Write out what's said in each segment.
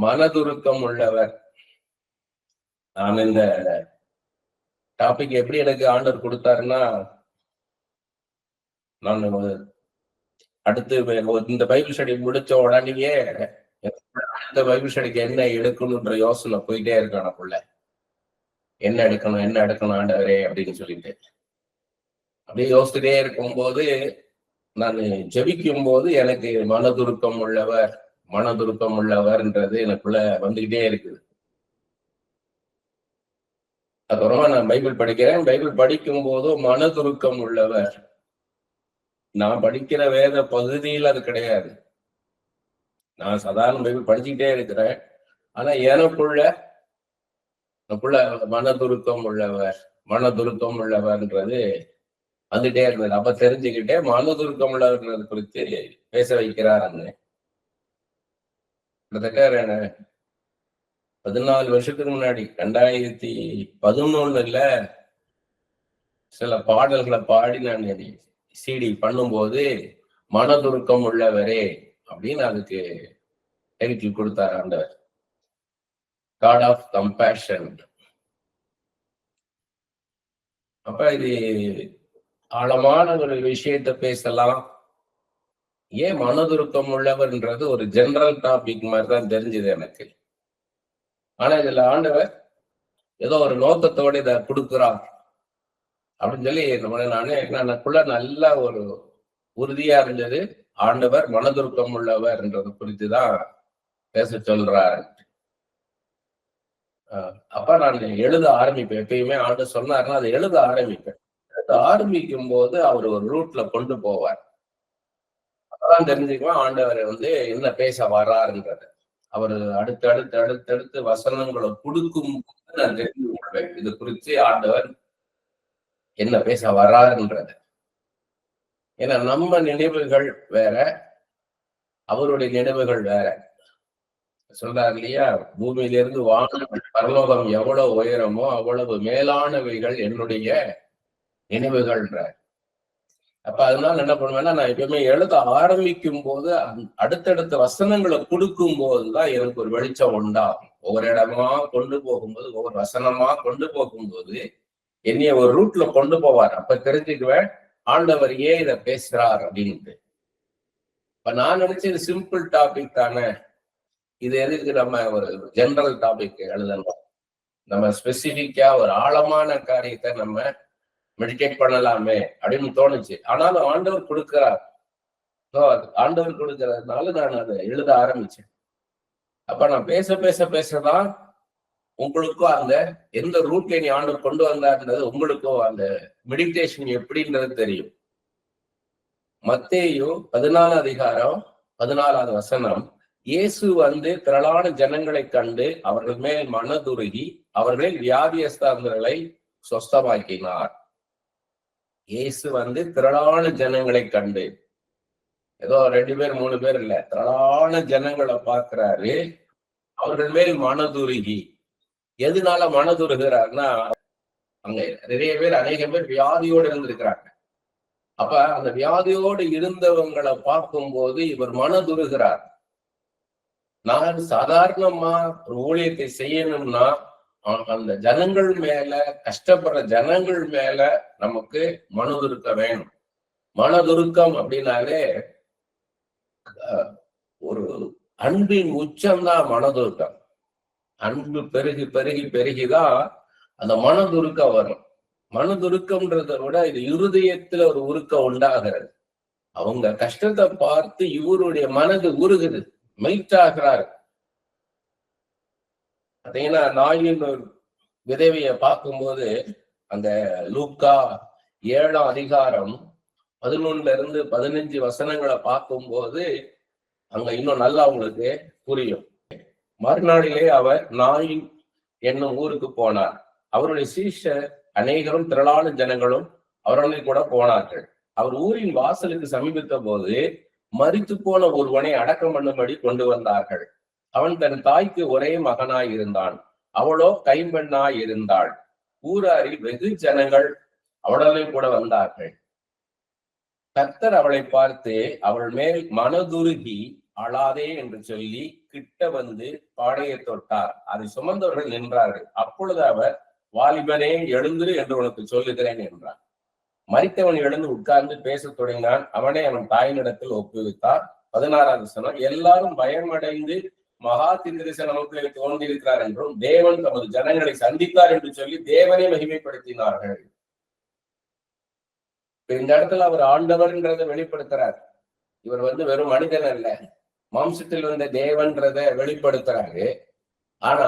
மனதுருக்கம் உள்ளவர். நான் இந்த டாபிக் எப்படி எனக்கு ஆண்டவர் கொடுத்தாருன்னா, நான் அடுத்து இந்த பைபிள் ஸ்டடி முடிச்ச உடனேயே அடுத்த பைபிள் ஸ்டடிக்கு என்ன எடுக்கணும்ன்ற யோசனை போயிட்டே இருக்கேன் எனக்குள்ள. என்ன எடுக்கணும் ஆண்டவரே அப்படின்னு சொல்லிட்டு அப்படியே யோசிச்சுட்டே இருக்கும்போது, நான் ஜெபிக்கும் போது எனக்கு மனதுருக்கம் உள்ளவர்ன்றது எனக்குள்ள வந்துகிட்டே இருக்குது. அப்புறமா நான் பைபிள் படிக்கிறேன். பைபிள் படிக்கும் போதும் மனதுருக்கம் உள்ளவர். நான் படிக்கிற வேத பகுதியில் அது கிடையாது. நான் சாதாரண பைபிள் படிச்சுக்கிட்டே இருக்கிறேன். ஆனா எனக்குள்ள மனதுருக்கம் உள்ளவர்ன்றது வந்துட்டே இருந்தது. அப்ப தெரிஞ்சுக்கிட்டே மனதுருக்கம் உள்ளவர்ன்றது குறித்து பேச வைக்கிறார். அண்ணன் கிட்டத்தட்ட 14 வருஷத்துக்கு முன்னாடி 2011 சில பாடல்களை பாடி நான் சிடி பண்ணும்போது மனதுருக்கம் உள்ளவரே அப்படின்னு அதுக்கு டைட்டில் கொடுத்தார் ஆண்டவர். God of compassion. அப்ப இது ஆழமான ஒரு விஷயத்த பேசலாம். ஏன் மனதுருக்கம் உள்ளவர்ன்றது ஒரு ஜெனரல் டாபிக் மாதிரிதான் தெரிஞ்சது எனக்கு. ஆனா இதுல ஆண்டவர் ஏதோ ஒரு நோக்கத்தோட இதை கொடுக்குறார் அப்படின்னு சொல்லி எனக்குள்ள நல்ல ஒரு உறுதியா இருந்தது. ஆண்டவர் மனதுருக்கம் உள்ளவர்ன்றது குறித்துதான் பேச சொல்றாரு. அப்ப நான் எழுத ஆரம்பிப்பேன். எப்பயுமே ஆண்டவர் சொன்னாருன்னா அதை எழுத ஆரம்பிப்பேன். ஆரம்பிக்கும் போது அவர் ஒரு ரூட்ல கொண்டு போவார். அப்பதான் தெரிஞ்சுக்குவேன் ஆண்டவர் என்ன பேச வர்றாருன்றது. அவர் அடுத்தடுத்து வசனங்களை கொடுக்கும் போது நான் தெரிந்து கொள்வேன் இது குறித்து ஆண்டவர் என்ன பேச வர்றாருன்றது. ஏன்னா நம்ம நினைவுகள் வேற, அவருடைய நினைவுகள் வேற. சொல்றாரு இல்லையா, பூமியிலிருந்து வானம் பரலோகம் எவ்வளவு உயரமோ அவ்வளவு மேலானவைகள் என்னுடைய நினைவுகள்ன்ற. அப்ப அதனால என்ன பண்ணுவேன்னா, நான் எப்பயுமே எழுத ஆரம்பிக்கும் போது அடுத்தடுத்த வசனங்களை கொடுக்கும் போதுதான் எனக்கு ஒரு வெளிச்சம் உண்டாகும். ஒவ்வொரு இடமா கொண்டு போகும்போது, ஒவ்வொரு வசனமா கொண்டு போகும்போது என்னைய ஒரு ரூட்ல கொண்டு போவார். அப்ப தெரிஞ்சுக்குவேன் ஆண்டவர் ஏன் இதை பேசுறார் அப்படின்ட்டு. இப்ப நான் நினைச்சது சிம்பிள் டாபிக் தானே, இது எதுக்கு நம்ம ஒரு ஜெனரல் டாபிக் எழுதணும், நம்ம ஸ்பெசிபிக்கா ஒரு ஆழமான காரியத்தை நம்ம மெடிடேட் பண்ணலாமே அப்படின்னு தோணுச்சு. ஆனாலும் ஆண்டவர் கொடுக்கிறார். ஆண்டவர் கொடுக்கறதுனால நான் அதை எழுத ஆரம்பிச்சேன். அப்ப நான் பேசதான் உங்களுக்கும் அந்த எந்த ரூட்ல நீ ஆண்டவர் கொண்டு வந்தாருன்றது உங்களுக்கும் அந்த மெடிடேஷன் எப்படின்றது தெரியும். மத்தேயு 14 வசனம், இயேசு திரளான ஜனங்களை கண்டு அவர்கள் மேல் மனதுருகி அவர்களை வியாதியஸ்தர்களை சொஸ்தமாக்கினார். இயேசு திரளான ஜனங்களை கண்டு, ஏதோ 2 பேர் 3 பேர் இல்ல, திரளான ஜனங்களை பார்க்கிறாரு. அவர்கள் மேல் மனதுருகி. எதனால மனதுருகிறார்னா, அங்க அநேக பேர் வியாதியோடு இருந்திருக்கிறாங்க. அப்ப அந்த வியாதியோடு இருந்தவங்களை பார்க்கும்போது இவர் மனதுருகிறார். நான் சாதாரணமா ஒரு ஊழியத்தை செய்யணும்னா அந்த ஜனங்கள் மேல, கஷ்டப்படுற ஜனங்கள் மேல நமக்கு மனதுருக்க வேணும். மனதுருக்கம் அப்படின்னாலே ஒரு அன்பின் உச்சம்தான் மனதுருக்கம். அன்பு பெருகிதான் அந்த மனதுருக்கம் வரும். மனதுருக்கம்ன்றத விட இது இருதயத்துல ஒரு உருக்கம் உண்டாகிறது. அவங்க கஷ்டத்தை பார்த்து இவருடைய மனது உருகுது, மெல்ட் ஆகிறாரு. பார்த்தீங்கன்னா, நாயின் விதவைய பார்க்கும்போது அந்த லூக்கா 7ஆம் அதிகாரம் 11-15 வசனங்களை பார்க்கும்போது அங்க இன்னும் நல்லா அவங்களுக்கு புரியும். மறுநாளிலே அவர் நாயின் என்னும் ஊருக்கு போனார். அவருடைய சீஷர் அநேகரும் திரளான ஜனங்களும் அவர்களை கூட போனார்கள். அவர் ஊரின் வாசலுக்கு சமீபித்த போது மரித்து போன ஒருவனை அடக்கம் பண்ணும்படி கொண்டு வந்தார்கள். அவன் தன் தாய்க்கு ஒரே மகனாய் இருந்தான். அவளோ கைம்பெண்ணாய் இருந்தாள். ஊராரில் வெகு ஜனங்கள் அவளை கூட வந்தார்கள். கர்த்தர் அவளை பார்த்து அவள் மேல் மனதுருகி அழாதே என்று சொல்லி கிட்ட வந்து பாடையை தொட்டார். அதை சுமந்தவர்கள் நின்றார்கள். அப்பொழுது அவர், வாலிபனே எழுந்திரு என்று உனக்கு சொல்லுகிறேன் என்றார். மரித்தவன் எழுந்து உட்கார்ந்து பேசத் தொடங்கினான். அவனை அவன் தாயினிடத்தில் ஒப்புவித்தார். 16வது வசனம், எல்லாரும் பயமடைந்து மகா தீர்க்கதரிசனத்தில் தோன்றியிருக்கிறார் என்றும் தேவன் தமது ஜனங்களை சந்தித்தார் என்று சொல்லி தேவனை மகிமைப்படுத்தினார்கள். இந்த இடத்துல அவர் ஆண்டவர்ன்றதை வெளிப்படுத்துறார். இவர் வெறும் மனிதன் அல்ல, மாம்சத்தில் வந்த தேவன்றத வெளிப்படுத்துறாரு. ஆனா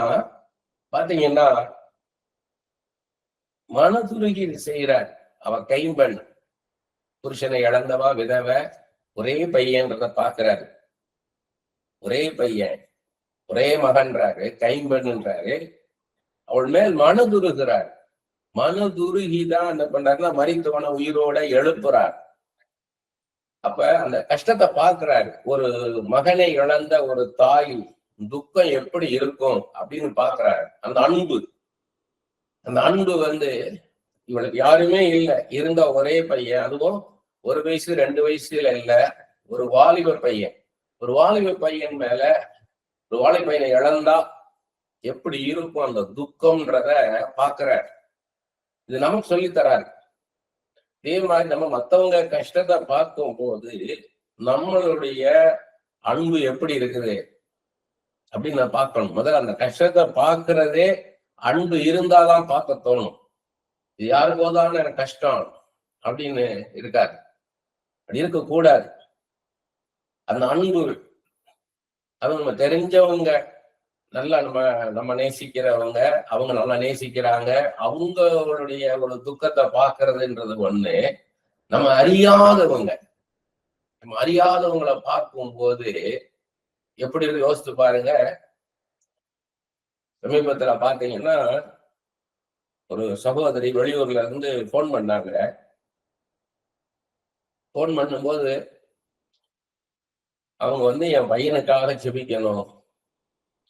பாத்தீங்கன்னா மனதுருகி செய்யறார். அவ கைம்பெண், புருஷனை இழந்தவா, விதவ, ஒரே பையன்றத பாக்குறாரு. ஒரே பையன், ஒரே மகன்றாரு, கைம்பெண்ன்றாரு. அவள் மேல் மனதுருகிறார். மனதுருகிதான் என்ன பண்றாருன்னா மரித்தவனை உயிரோட எழுப்புறார். அப்ப அந்த கஷ்டத்தை பார்க்கிறாரு. ஒரு மகனை இழந்த ஒரு தாய் துக்கம் எப்படி இருக்கும் அப்படின்னு பாக்குறாரு. அந்த அன்பு இவளுக்கு யாருமே இல்லை, இருந்த ஒரே பையன், அதுவும் 1 வயசு 2 வயசுல இல்ல, ஒரு வாலிப பையன். ஒரு வாலிப பையன் மேல, ஒரு வாலிப பையனை இழந்தா எப்படி இருக்கும் அந்த துக்கம்ன்றத பாக்குறாரு. இது நமக்கு சொல்லித்தராரு. இதே மாதிரி நம்ம மத்தவங்க கஷ்டத்தை பார்க்கும் போது நம்மளுடைய அன்பு எப்படி இருக்குது அப்படின்னு நான் பார்க்கணும். முதல்ல அந்த கஷ்டத்தை பார்க்கறதே அன்பு இருந்தாதான் பார்க்க தோணும். இது யாருக்கு போதான எனக்கு கஷ்டம் அப்படின்னு இருக்காது, அப்படி இருக்கக்கூடாது. அந்த அன்பு, அது நம்ம தெரிஞ்சவங்க நல்லா நம்ம நேசிக்கிறவங்க, அவங்க நல்லா நேசிக்கிறாங்க, அவங்களுடைய ஒரு துக்கத்தை பார்க்கறதுன்றது ஒண்ணு. நம்ம அறியாதவங்களை பார்க்கும் போது எப்படி யோசித்து பாருங்க. சமீபத்துல பாத்தீங்கன்னா ஒரு சகோதரி வெளியூர்ல இருந்து போன் பண்ணாங்க. போன் பண்ணும்போது அவங்க என் பையனுக்காக ஜெபிக்கணும்.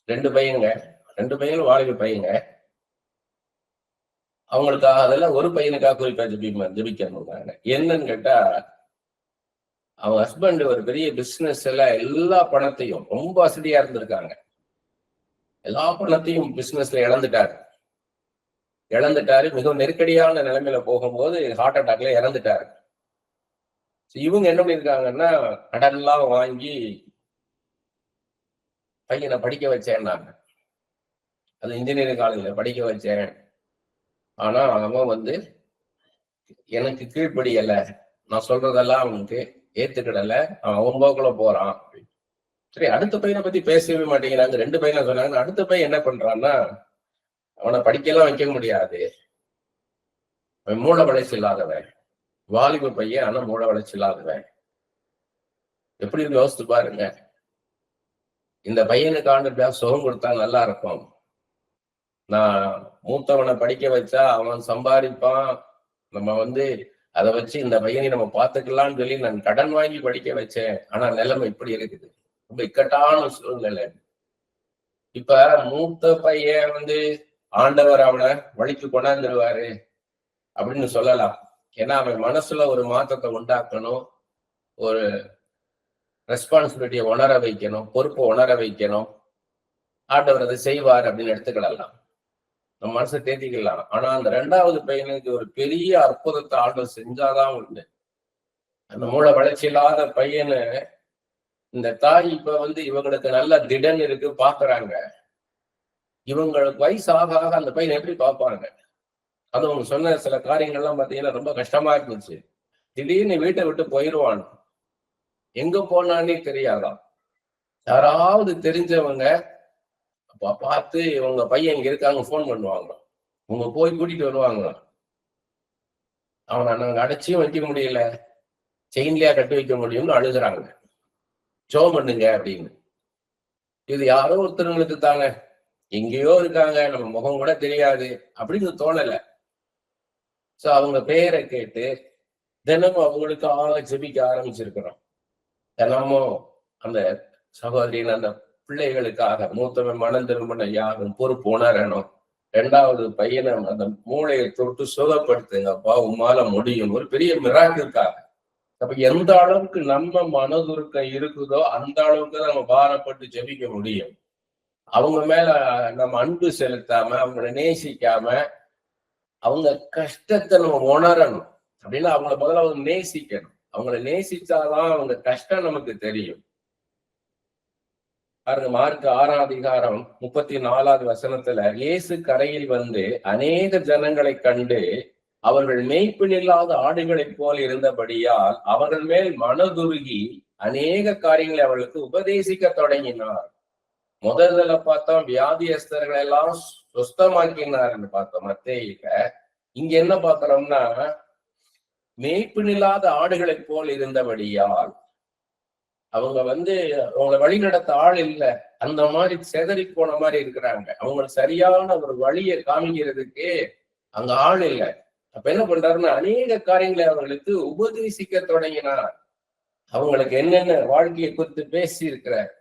2 பையனும் வாலிப பையங்க. அவங்களுக்காக, அதெல்லாம் ஒரு பையனுக்காக குறிப்பா ஜெபிக்கணும். என்னன்னு கேட்டா, அவங்க ஹஸ்பண்ட் ஒரு பெரிய பிசினஸ் எல்லா பணத்தையும், ரொம்ப வசதியா இருந்திருக்காங்க, எல்லா பணத்தையும் பிசினஸ்ல இழந்துட்டாரு. மிகவும் நெருக்கடியான நிலைமையில போகும்போது ஹார்ட் அட்டாக்ல இறந்துட்டாரு. இவங்க என்ன பண்ணிருக்காங்கன்னா, கடன்லாம் வாங்கி பையனை படிக்க வச்சேன்னாங்க. அது இன்ஜினியரிங் காலேஜ்ல படிக்க வச்சேன். ஆனா அவன் எனக்கு கீழ்ப்படியல, நான் சொல்றதெல்லாம் அவனுக்கு ஏத்துக்கிடல, அவன் போக்குள்ள போறான். சரி, அடுத்த பையனை பத்தி பேசவே மாட்டேங்கிறாங்க. 2 பையனை சொன்னாங்க. அடுத்த பையன் என்ன பண்றான்னா, அவனை படிக்கலாம் வைக்க முடியாது, அவன் மூளை வளர்ச்சி இல்லாதவன், வாலிப பையன், ஆனா மூளை வளர்ச்சி இல்லாதவன். எப்படி யோசித்து பாருங்க. இந்த பையனுக்கான சுகம் கொடுத்தா நல்லா இருக்கும். நான் மூத்தவனை படிக்க வச்சா அவன் சம்பாதிப்பான், நம்ம அதை வச்சு இந்த பையனை நம்ம பார்த்துக்கலாம்னு சொல்லி நான் கடன் வாங்கி படிக்க வச்சேன். ஆனா நிலைமை இப்படி இருக்குது, ரொம்ப இக்கட்டான சூழ்நிலை. இப்ப மூத்த பையன் ஆண்டவர் அவனை வழிக்கு கொண்டாந்துருவாரு அப்படின்னு சொல்லலாம். ஏன்னா அவன் மனசுல ஒரு மாற்றத்தை உண்டாக்கணும், ஒரு ரெஸ்பான்சிபிலிட்டியை உணர வைக்கணும், பொறுப்பை உணர வைக்கணும். ஆண்டவர் அதை செய்வார் அப்படின்னு எடுத்துக்கிடலாம், நம்ம மனசை தேத்திக்கலாம். ஆனா அந்த 2வது பையனுக்கு ஒரு பெரிய அற்புதத்தை ஆண்டவர் செஞ்சாதான் உண்டு. அந்த மூளை வளர்ச்சி இல்லாத பையனு இந்த தாய் இப்ப இவங்களுக்கு நல்ல திடன் இருக்கு, பாக்குறாங்க. இவங்களுக்கு வயசு ஆக ஆக அந்த பையனை எப்படி பார்ப்பாங்க? அது அவங்க சொன்ன சில காரியங்கள்லாம் பாத்தீங்கன்னா ரொம்ப கஷ்டமா இருந்துச்சு. திடீர்னு வீட்டை விட்டு போயிடுவான், எங்க போனான்னே தெரியாதான். யாராவது தெரிஞ்சவங்க பார்த்து இவங்க பையன் இங்க இருக்காங்க போன் பண்ணுவாங்க, உங்க போய் கூட்டிட்டு வருவாங்களாம். அவனை நாங்க அடைச்சியும் வைக்க முடியல, செயின்லயா கட்டி வைக்க முடியும்னு அழுகுறாங்க. ஜெபம் பண்ணுங்க அப்படின்னு. இது யாரோ ஒருத்தருங்களுக்கு தாங்க, எங்கேயோ இருக்காங்க, நம்ம முகம் கூட தெரியாது அப்படின்னு தோணல. சோ அவங்க பேரை கேட்டு தினமும் அவங்களுக்காக ஜெபிக்க ஆரம்பிச்சிருக்கிறோம். தினமும் அந்த சகோதரின் அந்த பிள்ளைகளுக்காக, மூத்தவன் மனம் திரும்பின யாரும் பொறுப்பு உணரணும். 2வது பையனை அந்த மூளையை தொட்டு சுகப்படுத்துங்கப்பா, உமால முடியும், ஒரு பெரிய மிராக்கிற்காக அப்ப எந்த அளவுக்கு நம்ம மனதுருக்கம் இருக்குதோ அந்த அளவுக்கு நம்ம பாரப்பட்டு ஜெபிக்க முடியும். அவங்க மேல நம்ம அன்பு செலுத்தாம, அவங்கள நேசிக்காம, அவங்க கஷ்டத்தை நம்ம உணரணும் அப்படின்னா அவங்கள முதல்ல அவங்க நேசிக்கணும். அவங்கள நேசிச்சாதான் அவங்க கஷ்டம் நமக்கு தெரியும். பாருங்க, மார்க் 6ஆம் அதிகாரம் 34வது வசனத்துல, இயேசு கரையில் வந்து அநேக ஜனங்களை கண்டு அவர்கள் மேய்ப்பினில்லாத ஆடுகளைப் போல் இருந்தபடியால் அவர்கள் மேல் மனதுருகி அநேக காரியங்களை அவர்களுக்கு உபதேசிக்க தொடங்கினார். முதல்ல பார்த்தோம் வியாதியஸ்தர்களை எல்லாம் சுஸ்தமாக்கினார்னு பார்த்தோம் மத்தேயில. இங்க என்ன பார்க்கிறோம்னா, மேய்ப்பினில்லாத ஆடுகளைப் போல் இருந்தபடியால் அவங்க அவங்கள வழி நடத்த ஆள் இல்லை, அந்த மாதிரி செதறி போன மாதிரி இருக்கிறாங்க. அவங்களுக்கு சரியான ஒரு வழியை காமிக்கிறதுக்கு அங்க ஆள் இல்லை. அப்ப என்ன பண்றாருன்னா அநேக காரியங்களை அவர்களுக்கு உபதேசிக்க தொடங்கினார். அவங்களுக்கு என்னென்ன வாழ்க்கையை குறித்து பேசி இருக்கிறார்.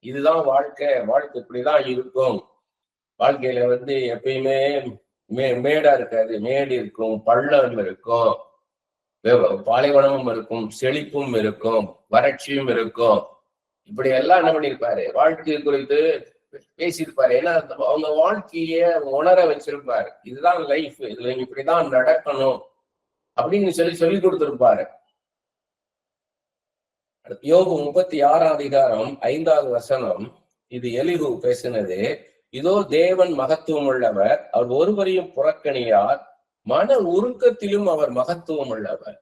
இதுதான் வாழ்க்கை, வாழ்க்கை இப்படிதான் இருக்கும். வாழ்க்கையில எப்பயுமே மேடா இருக்காது, மேடு இருக்கும், பள்ளம் இருக்கும், பாலைவனமும் இருக்கும், செழிப்பும் இருக்கும், வறட்சியும் இருக்கும். இப்படி எல்லாம் என்ன பண்ணிருப்பாரு, வாழ்க்கை குறித்து பேசியிருப்பாரு. ஏன்னா அவங்க வாழ்க்கைய உணர வச்சிருப்பாரு. இதுதான் லைஃப், இதுல இப்படிதான் நடக்கணும் அப்படின்னு சொல்லி கொடுத்திருப்பாரு. யோபு 36ஆம் அதிகாரம் 5வது வசனம், இது எலிகு பேசினது. இதோ தேவன் மகத்துவம் உள்ளவர், அவர் ஒருவரையும் புறக்கணியார், மன உருக்கத்திலும் அவர் மகத்துவம் உள்ளவர்.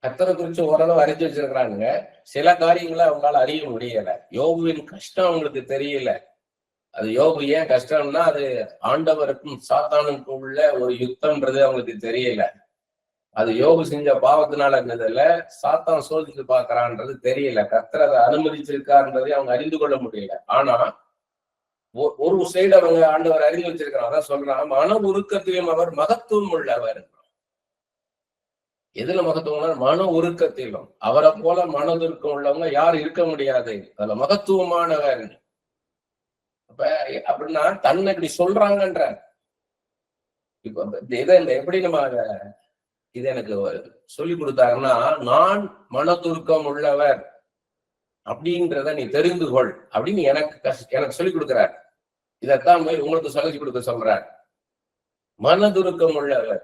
கர்த்தரை குறிச்சு ஓரளவு அறிஞ்சு வச்சிருக்கிறாங்க. சில காரியங்களை அவங்களால அறிய முடியல. யோபுவின் கஷ்டம் அவங்களுக்கு தெரியல. அது யோபு ஏன் கஷ்டம்னா அது ஆண்டவருக்கும் சாத்தானுக்கும் உள்ள ஒரு யுத்தம்ன்றது அவங்களுக்கு தெரியல. அது யோபு செஞ்ச பாவத்தினால இருந்ததுல சாத்தான் சோதித்து பார்க்கறான்றது தெரியல. கர்த்தர் அதை அனுமதிச்சிருக்காருன்றதை அவங்க அறிந்து கொள்ள முடியல. ஆனா ஒரு சைடு அவங்க ஆண்டவர் அறிந்து வச்சிருக்கிறாங்க. அதான் சொல்றான், மன உருக்கத்திலும் அவர் மகத்துவம் உள்ளவர். எதுல மகத்துவம்? மன உருக்கத்திலும். அவரை போல மனதுருக்கம் உள்ளவங்க யாரும் இருக்க முடியாது, அதுல மகத்துவமானவர். அப்ப அப்படின்னா தன்னை இப்படி சொல்றாங்கன்ற இப்ப இதை எப்படி நம்ம இது எனக்கு சொல்லி கொடுத்தாருன்னா, நான் மனதுருக்கம் உள்ளவர் அப்படின்றத நீ தெரிந்து கொள் அப்படின்னு எனக்கு சொல்லி கொடுக்கிறார். இதைத்தான் உங்களுக்கு சொல்லி கொடுக்க சொல்றார். மனதுருக்கம் உள்ளவர்,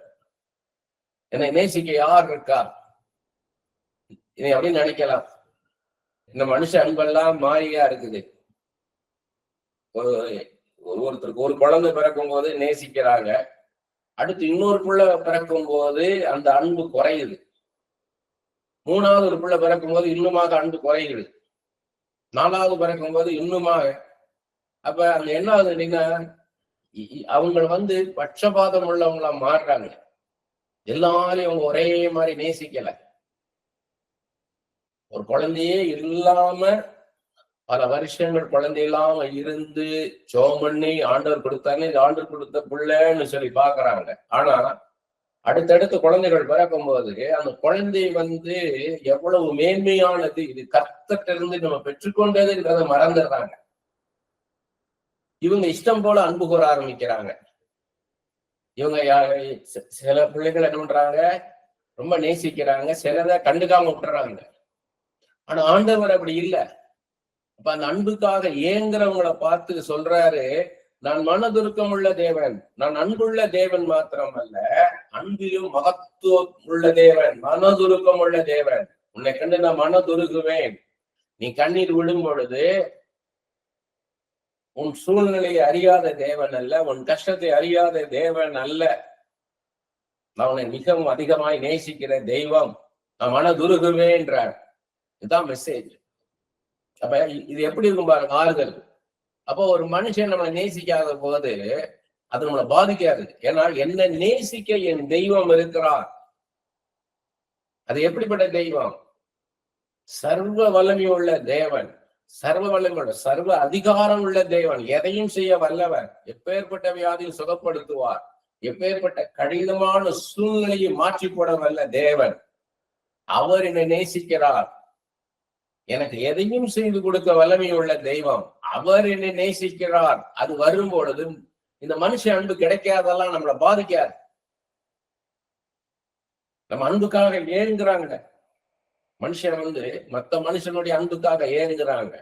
என்னை நேசிக்க யார் இருக்கா? இதை அப்படின்னு நினைக்கலாம். இந்த மனுஷ அன்பெல்லாம் மாறியா இருக்குது. ஒருத்தருக்கு ஒரு குழந்தை பிறக்கும் போது நேசிக்கிறாங்க, அடுத்து இன்னொரு பிள்ளை பிறக்கும் போது அந்த அன்பு குறையுது, மூணாவது ஒரு பிள்ளை பிறக்கும் போது இன்னுமாக அன்பு குறையுது, நாலாவது பிறக்கும் போது இன்னுமாக. அப்ப அங்க என்ன ஆகுதுன்னா அவங்க பட்சபாதம் உள்ளவங்களா மாறுறாங்க. எல்லாரையும் அவங்க ஒரே மாதிரி நேசிக்கல. ஒரு குழந்தையே இல்லாம பல வருஷங்கள் குழந்தை இல்லாம இருந்து ஜெபம் பண்ணி ஆண்டவர் கொடுத்தாரு, ஆண்டவர் கொடுத்த பிள்ளைன்னு சொல்லி பாக்குறாங்க. ஆனா அடுத்தடுத்த குழந்தைகள் பிறக்கும் போது அந்த குழந்தை எவ்வளவு மேன்மையானது, இது கர்த்தர்ட்ட இருந்து நம்ம பெற்றுக்கொண்டதுன்றதை மறந்துடுறாங்க. இவங்க இஷ்டம் போல அன்பு கூற ஆரம்பிக்கிறாங்க. இவங்க சில பிள்ளைகள் என்ன பண்றாங்க, ரொம்ப நேசிக்கிறாங்க, சிலதை கண்டுக்காம விட்டுறாங்க. ஆனா ஆண்டவர் அப்படி இல்லை. அப்ப அந்த அன்புக்காக ஏங்குறவங்களை பார்த்து சொல்றாரு, நான் மனதுருக்கம் உள்ள தேவன், நான் அன்புள்ள தேவன் மாத்திரம் அல்ல, அன்பிலும் மகத்துவம் உள்ள தேவன், மனதுருக்கம் உள்ள தேவன். உன்னை கண்டு நான் மனதுருகுவேன். நீ கண்ணீர் விடும் பொழுது உன் சூழ்நிலையை அறியாத தேவன் அல்ல, உன் கஷ்டத்தை அறியாத தேவன் அல்ல, நான் உன்னை மிகவும் அதிகமாய் நேசிக்கிற தெய்வம், நான் மனதுருகுவேன்றார். இதுதான் மெசேஜ். அப்ப இது எப்படி இருக்கும் பாருங்க, ஆறுதல். அப்போ ஒரு மனுஷன் நம்மளை நேசிக்காத போது அது நம்மளை பாதிக்காது. ஏன்னா என்ன நேசிக்க என் தெய்வம் இருக்கிறார். அது எப்படிப்பட்ட தெய்வம்? சர்வ வல்லமை உள்ள தேவன், சர்வ வல்லமையோட சர்வ அதிகாரம் உள்ள தேவன், எதையும் செய்ய வல்லவர், எப்பேற்பட்ட வியாதியை சுகப்படுத்துவார், எப்பேற்பட்ட கடினமான சூழ்நிலையை மாற்றி போட வல்ல தேவன். அவர் என்னை நேசிக்கிறார், எனக்கு எதையும் செய்து கொடுக்க வல்லமை உள்ள தெய்வம், அவர் என்னை நேசிக்கிறார். அது வரும் பொழுது இந்த மனுஷ அன்பு கிடைக்காதெல்லாம் நம்மளை பாதிக்காது. நம்ம அன்புக்காக ஏங்குறாங்க. மனுஷன் வந்து மத்த மனுஷனுடைய அன்புக்காக ஏங்குறாங்க.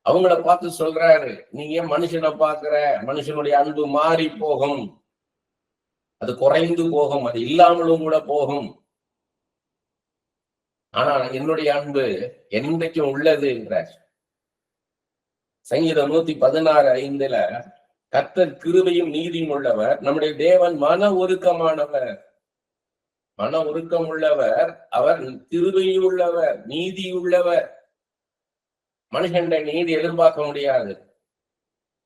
அவங்கள பார்த்து சொல்றாரு, நீ ஏன் மனுஷனை பாக்குற? மனுஷனுடைய அன்பு மாறி போகும், அது குறைந்து போகும், அது இல்லாமலும் கூட போகும். ஆனா என்னுடைய அன்பு என்றைக்கும் உள்ளது என்றார். சங்கீதம் 116:5 கர்த்தர் கிருபையும் நீதியும் உள்ளவர், நம்முடைய தேவன் மன உருக்கமானவர். மன உருக்கம் உள்ளவர், அவர் கிருபையுள்ளவர், நீதி உள்ளவர். மனுஷன் நீதி எதிர்பார்க்க முடியாது.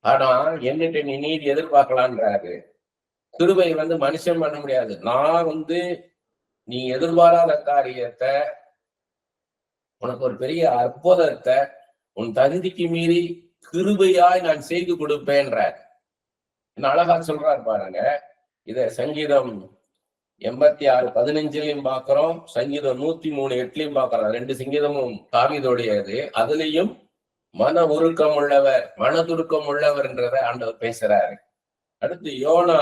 ஆனா என்னிட்ட நீ நீதி எதிர்பார்க்கலான்றாரு. கிருபை வந்து மனுஷன் பண்ண முடியாது. நான் வந்து நீ எதிர்பாராத காரியத்தை, உனக்கு ஒரு பெரிய அற்புதத்தை உன் தகுதிக்கு மீறி கிருபையாய் நான் செய்து கொடுப்பேன்றார். என்ன அழகா சொல்றாரு பாருங்க. இத சங்கீதம் 86:15 பாக்குறோம், சங்கீதம் 103:8 பாக்குறோம். 2 சங்கீதமும் தாவீதுடையது. அதுலயும் மன உருக்கம் உள்ளவர், மனதுருக்கம் உள்ளவர்ன்றத ஆண்டவர் பேசுறாரு. அடுத்து யோனா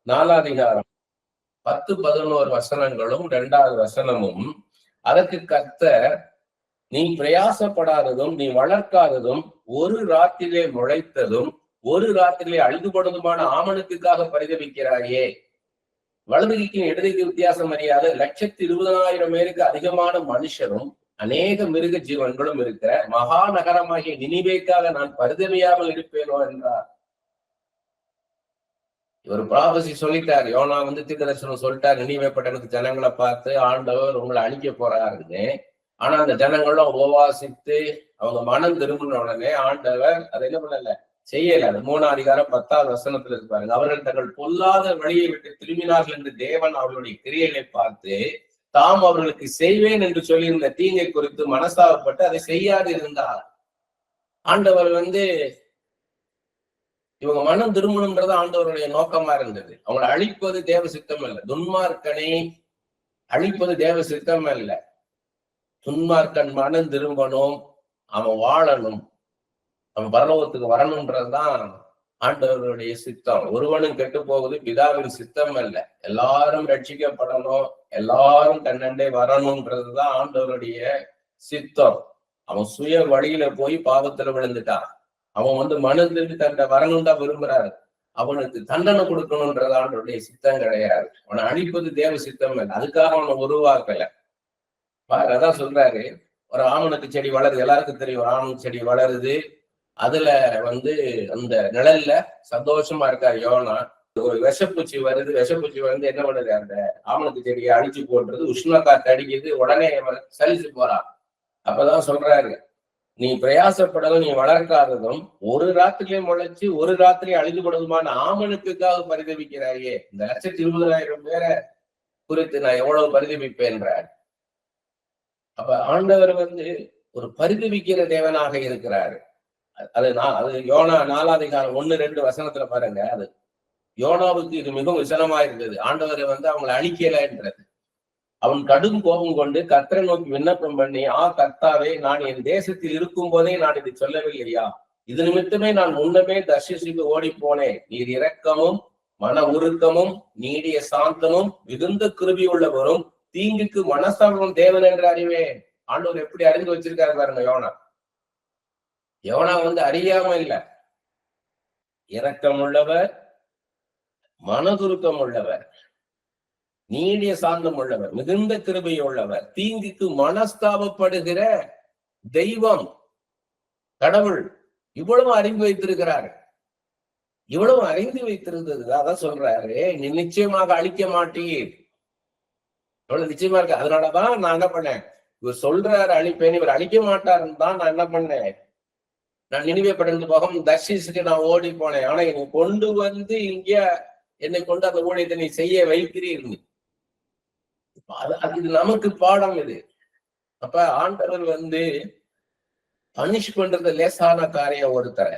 4 10-11 வசனங்களும் 2வது வசனமும், அதற்கு கர்த்தர், நீ பிரயாசப்படாததும் நீ வளர்க்காததும் ஒரு ராத்திரிலே முளைத்ததும் ஒரு ராத்திரிலே அழிந்துபடுவதுமான ஆமணக்குக்காக பரிதபிக்கிறாயே. வலதுகைக்கு இடதுக்கு வித்தியாசம் அறியாத 120,000 பேருக்கு அதிகமான மனுஷரும் அநேக மிருக ஜீவன்களும் இருக்கிற மகா நகரமாகிய நினிவேக்காக நான் பரிதவியாமல் இருப்பேனோ என்றார். இவர் ப்ராபசி சொல்லிட்டாரு. யோனா வந்து தீர்க்கதரிசனம் சொல்லிட்டாரு, நினிவே பட்டணத்து ஜனங்களை பார்த்து ஆண்டவர் உங்களை அழிக்க போறாருன்னு. ஆனா அந்த ஜனங்களும் உபவாசித்து அவங்க மனம் திரும்பின உடனே ஆண்டவர் அதை என்ன பண்ணல, செய்யல. அது 3:10 வசனத்துல இருப்பாருங்க. அவர்கள் தங்கள் பொல்லாத வழியை விட்டு திரும்பினார்கள் என்று தேவன் அவர்களுடைய கிரியைகளை பார்த்து தாம் அவர்களுக்கு செய்வேன் என்று சொல்லியிருந்த தீங்கை குறித்து மனஸ்தாபப்பட்டு அதை செய்யாது இருந்தார். ஆண்டவர் வந்து இவங்க மனம் திரும்பணும்ன்றது ஆண்டவருடைய நோக்கமா இருந்தது. அவங்களை அழிப்பது தேவ சித்தம் அல்ல. துன்மார்க்கனை அழிப்பது தேவ சித்தம் அல்ல. துன்மார்க்கன் மனம் திரும்பணும், அவன் வாழணும், அவன் பரலோகத்துக்கு வரணும்ன்றதுதான் ஆண்டவருடைய சித்தம். ஒருவனும் கெட்டு போகுது பிதாவின் சித்தம் அல்ல. எல்லாரும் ரட்சிக்கப்படணும், எல்லாரும் தன்னண்டே வரணும்ன்றதுதான் ஆண்டவருடைய சித்தம். அவன் சுய வழியில போய் பாவத்துல விழுந்துட்டான். அவன் வந்து மனதிற்கு தன்னை வரணும் தான் விரும்புறாரு. அவனுக்கு தண்டனை கொடுக்கணும்ன்றது ஆண்டவருடைய சித்தம் கிடையாது. அவனை அழிப்பது தேவ சித்தம் இல்லை. அதுக்காக அவனை உருவாக்கல. அதான் சொல்றாரு, ஒரு ஆமணக்கு செடி வளருது, எல்லாருக்கும் தெரியும். ஒரு ஆமணக்கு செடி வளருது, அதுல வந்து அந்த நிழல்ல சந்தோஷமா இருக்காரு யோனா. ஒரு விஷப்பூச்சி வருது, விஷப்பூச்சி வந்து என்ன பண்ணுது, அந்த ஆமணக்கு செடியை அழிச்சு போடுறது, உஷ்ண காத்து அடிக்குது, உடனே சலிச்சு போறான். அப்பதான் சொல்றாரு, நீ பிரயாசப்படலும் நீ வளர்க்காததும் ஒரு ராத்திரிலே முளைச்சு ஒரு ராத்திரி அழிந்துபடுவதுமான ஆமணக்குக்காக பரிதபிக்கிறாயே. இந்த 120,000 பேரை குறித்து நான் எவ்வளவு பரிதபிப்பேன்றார். அப்ப ஆண்டவர் வந்து ஒரு பரிதபிக்கிற தேவனாக இருக்கிறாரு. அது யோனா 4:1-2 வசனத்துல பாருங்க. அது யோனாவுக்கு இது மிகவும் விசனமா இருந்தது. ஆண்டவர் வந்து அவங்களை அழிக்கலன்றது. அவன் கடும் கோபம் கொண்டு கர்த்தரை நோக்கி விண்ணப்பம் பண்ணி, கர்த்தாவே, நான் என் தேசத்தில் இருக்கும் போதே நான் இதை சொல்லவில்லையா? இது நிமித்தமே நான் முன்னமே தர்ஷிசுக்கு ஓடி போனேன். நீர் இரக்கமும் மன உருக்கமும் நீடிய சாந்தமும் மிகுந்த கிருபை உள்ளவரும் தீங்குக்கு மனஸ்தாபமும் தேவன் என்று அறிவேன். ஆண்டவர் எப்படி அறிந்து வச்சிருக்காரு பாருங்க. யோனா வந்து அறியாம இல்ல, இரக்கம் உள்ளவர், மனதுருக்கம் உள்ளவர், நீடிய சாந்தம் உள்ளவர், மிகுந்த கிருபை உள்ளவர், தீங்குக்கு மனஸ்தாபப்படுகிற தெய்வம், கடவுள். இவ்வளவு அறிந்து வைத்திருக்கிறாரு. இவ்வளவு அறிந்து வைத்திருந்தது அதான் சொல்றாரு, நீ நிச்சயமாக அழிக்க மாட்டீர். இவ்வளவு நிச்சயமா இருக்கு. அதனாலதான் நான் என்ன பண்ணேன், இவர் சொல்றாரு அழிப்பேன், இவர் அழிக்க மாட்டாருன்னு தான் நான் என்ன பண்ணேன், நான் நினைவே படர்ந்து போகும் தர்ஷிசுக்கு நான் ஓடி போனேன். ஆனா என்னை கொண்டு வந்து இங்க என்னை கொண்டு அந்த ஊழியத்தை நீ செய்ய வைக்கிறீர்கள். இது நமக்கு பாடம் இது. அப்ப ஆண்டவர் வந்து பனிஷ் பண்றது லேசான காரியம் ஒருத்தர.